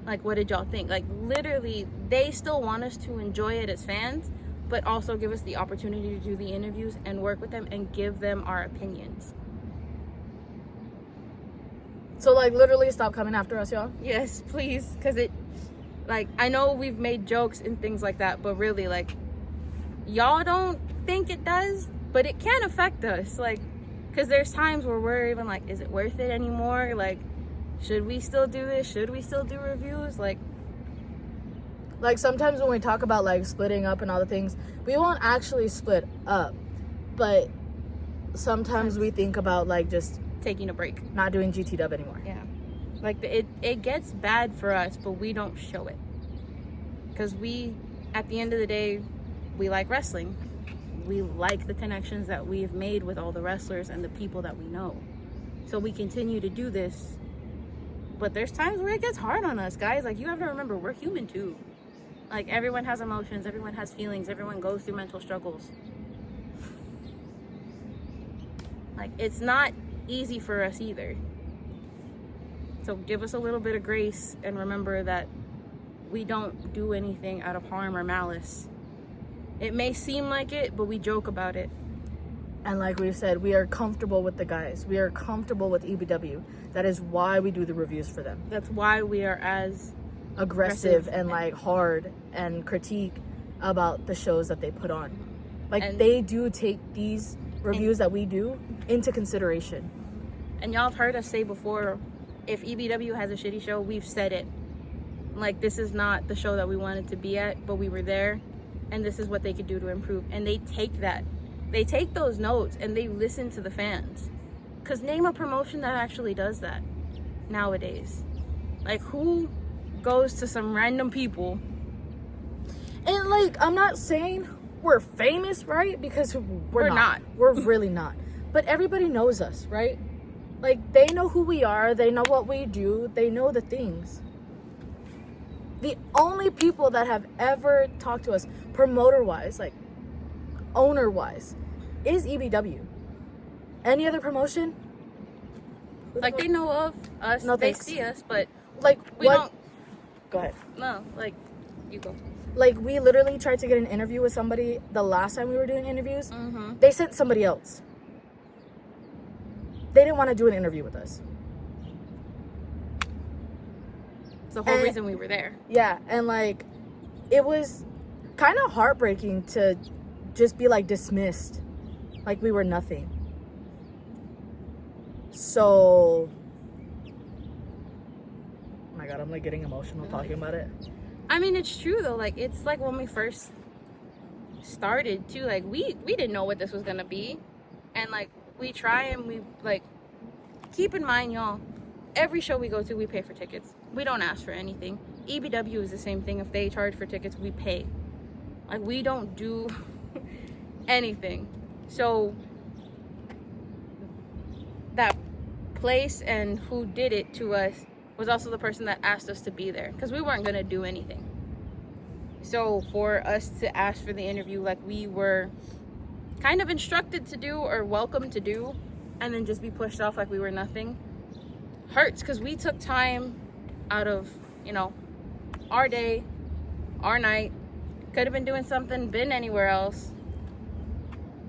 Like, what did y'all think? Like, literally, they still want us to enjoy it as fans, but also give us the opportunity to do the interviews and work with them and give them our opinions. So, like, literally stop coming after us, y'all. Yes, please, because it, like, I know we've made jokes and things like that, but really, like, y'all don't think it does, but it can affect us. Like, because there's times where we're even like, is it worth it anymore? Like, should we still do this? Should we still do reviews? Like, Like, sometimes when we talk about, like, splitting up and all the things, we won't actually split up. But sometimes we think about, like, just taking a break. Not doing GT-dub anymore. Yeah. Like, it gets bad for us, but we don't show it. Because we, at the end of the day, we like wrestling. We like the connections that we've made with all the wrestlers and the people that we know. So we continue to do this. But there's times where it gets hard on us, guys. Like, you have to remember, we're human too. Like, everyone has emotions, everyone has feelings, everyone goes through mental struggles. Like, it's not easy for us either. So give us a little bit of grace and remember that we don't do anything out of harm or malice. It may seem like it, but we joke about it. And like we've said, we are comfortable with the guys. We are comfortable with EBW. That is why we do the reviews for them. That's why we are as aggressive and like hard and critique about the shows that they put on. Like, and they do take these reviews that we do into consideration. And y'all have heard us say before, if EBW has a shitty show, we've said it. Like, this is not the show that we wanted to be at, but we were there, and this is what they could do to improve. And they take that. They take those notes and they listen to the fans. Because name a promotion that actually does that nowadays. Like, who goes to some random people? And like, I'm not saying we're famous, right? Because we're not. We're really not. But everybody knows us, right? Like, they know who we are. They know what we do. They know the things. The only people that have ever talked to us, promoter-wise, like, owner-wise, is EBW. Any other promotion? Like, they know of us. No, they thanks. see us, but like, we don't. Go ahead. No, like, you go. Like, we literally tried to get an interview with somebody the last time we were doing interviews. Mm-hmm. They sent somebody else. They didn't want to do an interview with us. It's the whole reason we were there. Yeah, and like, it was kind of heartbreaking to just be like dismissed, like we were nothing. So, oh my god, I'm like getting emotional talking about it. I mean, it's true though. Like, it's like when we first started too. Like, we didn't know what this was gonna be, and like, we try and we like, keep in mind, y'all, every show we go to, we pay for tickets. We don't ask for anything. EBW is the same thing. If they charge for tickets, we pay. Like, we don't do anything. So that place and who did it to us was also the person that asked us to be there, because we weren't gonna do anything. So for us to ask for the interview, like, we were kind of instructed to do or welcome to do, and then just be pushed off like we were nothing, hurts, because we took time out of, you know, our day, our night, could have been doing something, been anywhere else,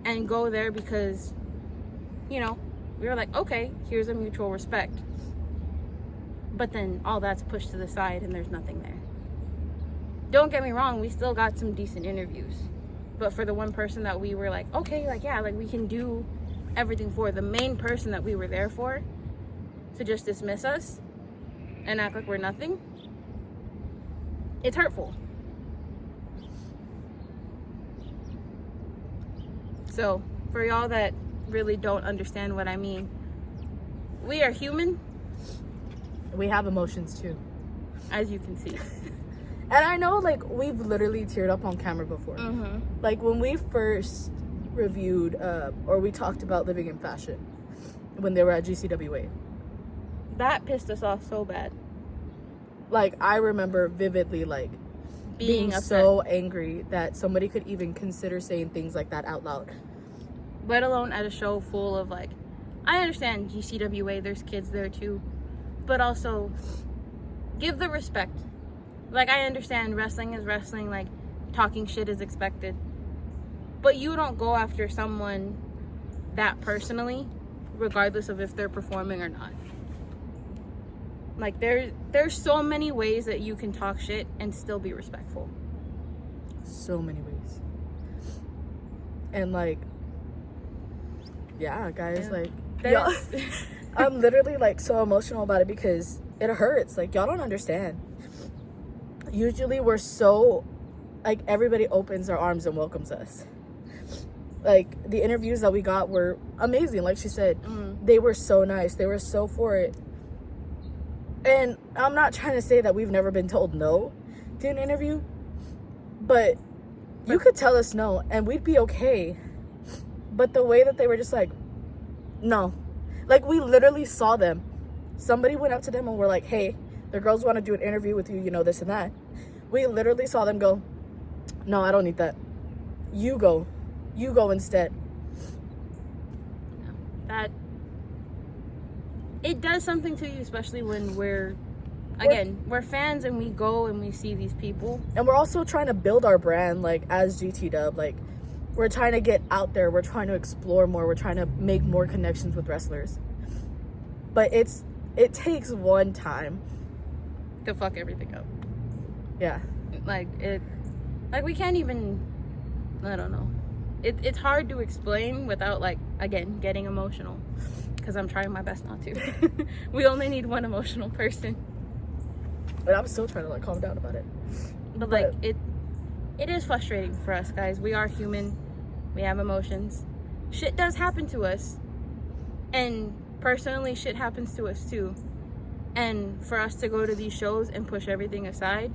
and go there because, you know, we were like, okay, here's a mutual respect. But then all that's pushed to the side and there's nothing there. Don't get me wrong, we still got some decent interviews. But for the one person that we were like, okay, like, yeah, like, we can do everything for, the main person that we were there for, to just dismiss us and act like we're nothing, it's hurtful. So for y'all that really don't understand what I mean, we are human. We have emotions too, as you can see. And I know, like, we've literally teared up on camera before. Mm-hmm. Like, when we first reviewed or we talked about Living in Fashion when they were at GCWA, that pissed us off so bad. Like, I remember vividly, like, being so angry that somebody could even consider saying things like that out loud. Let alone at a show full of, like, I understand GCWA, there's kids there too, but also give the respect. Like, I understand wrestling is wrestling, like, talking shit is expected, but you don't go after someone that personally, regardless of if they're performing or not. Like, there's so many ways that you can talk shit and still be respectful. So many ways. And like, yeah, guys, like, y'all, I'm literally like so emotional about it because it hurts. Like, y'all don't understand. usually we're so, like, everybody opens their arms and welcomes us. Like, the interviews that we got were amazing. Like she said, they were so nice. They were so for it. And I'm not trying to say that we've never been told no to an interview, but you could tell us no and we'd be okay. But the way that they were just like, no. Like, we literally saw them. Somebody went up to them and were like, hey, the girls want to do an interview with you, you know, this and that. We literally saw them go, no, I don't need that. You go instead. That it does something to you, especially when we're fans and we go and we see these people. And we're also trying to build our brand, like, as GT Dub. Like, we're trying to get out there. We're trying to explore more. We're trying to make more connections with wrestlers. But it takes one time to fuck everything up. Yeah. Like, we can't even, I don't know. It's hard to explain without, like, again, getting emotional. Because I'm trying my best not to. We only need one emotional person. But I'm still trying to, like, calm down about it. But like, it is frustrating for us, guys. We are human. We have emotions. Shit does happen to us. And personally, shit happens to us too. And for us to go to these shows and push everything aside.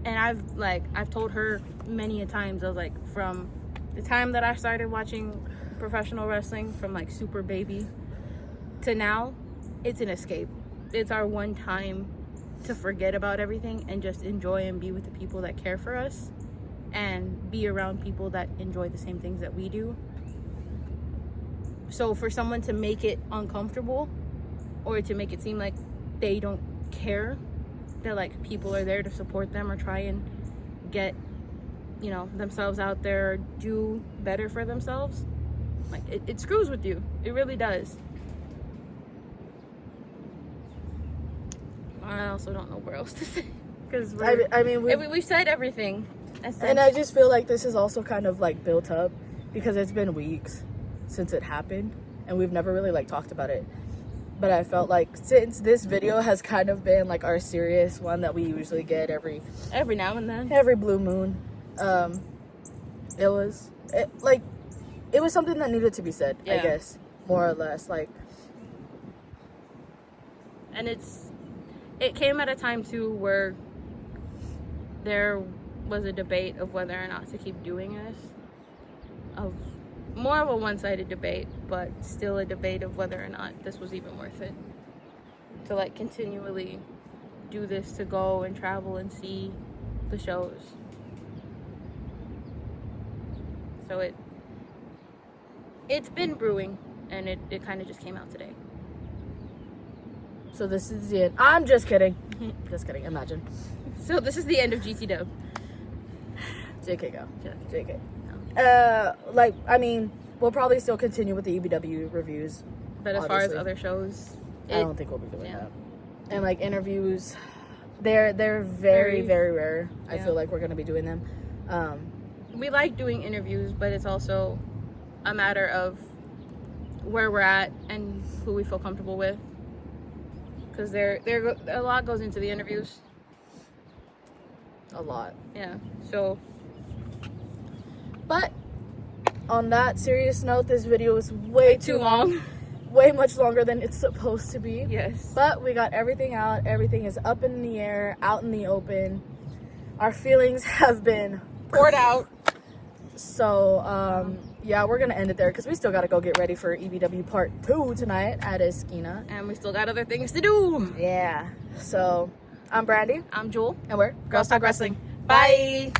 And I've told her many a times, I was like, from the time that I started watching professional wrestling, from like super baby to now, it's an escape. It's our one time to forget about everything and just enjoy and be with the people that care for us and be around people that enjoy the same things that we do. So for someone to make it uncomfortable or to make it seem like they don't care that, like, people are there to support them or try and get, you know, themselves out there or do better for themselves, like, it screws with you. It really does. I also don't know where else to say, because I mean we've said everything. And I just feel like this is also kind of, like, built up because it's been weeks since it happened and we've never really, like, talked about it. But I felt like since this video has kind of been, like, our serious one that we usually get every now and then, every blue moon, it was something that needed to be said. Yeah. I guess, more or less, like. And it came at a time too where there was a debate of whether or not to keep doing this, of more of a one-sided debate, but still a debate of whether or not this was even worth it to, like, continually do this, to go and travel and see the shows. So it's been brewing, and it kind of just came out today. So this is the end. I'm just kidding. Just kidding. Imagine. So this is the end of GT Dub. JK go. JK. Like, I mean, we'll probably still continue with the EBW reviews. But as far as other shows, I don't think we'll be doing that. And, like, interviews, they're very, very rare. I feel like we're going to be doing them. We like doing interviews, but it's also a matter of where we're at and who we feel comfortable with. Because a lot goes into the interviews. A lot. Yeah. So. But on that serious note, this video is way too long. Way much longer than it's supposed to be. Yes. But we got everything out. Everything is up in the air, out in the open. Our feelings have been poured out. So, yeah, we're going to end it there because we still got to go get ready for EBW Part 2 tonight at Esquina. And we still got other things to do. Yeah. So, I'm Brandy. I'm Jewel. And we're Girls Talk Wrestling. Bye.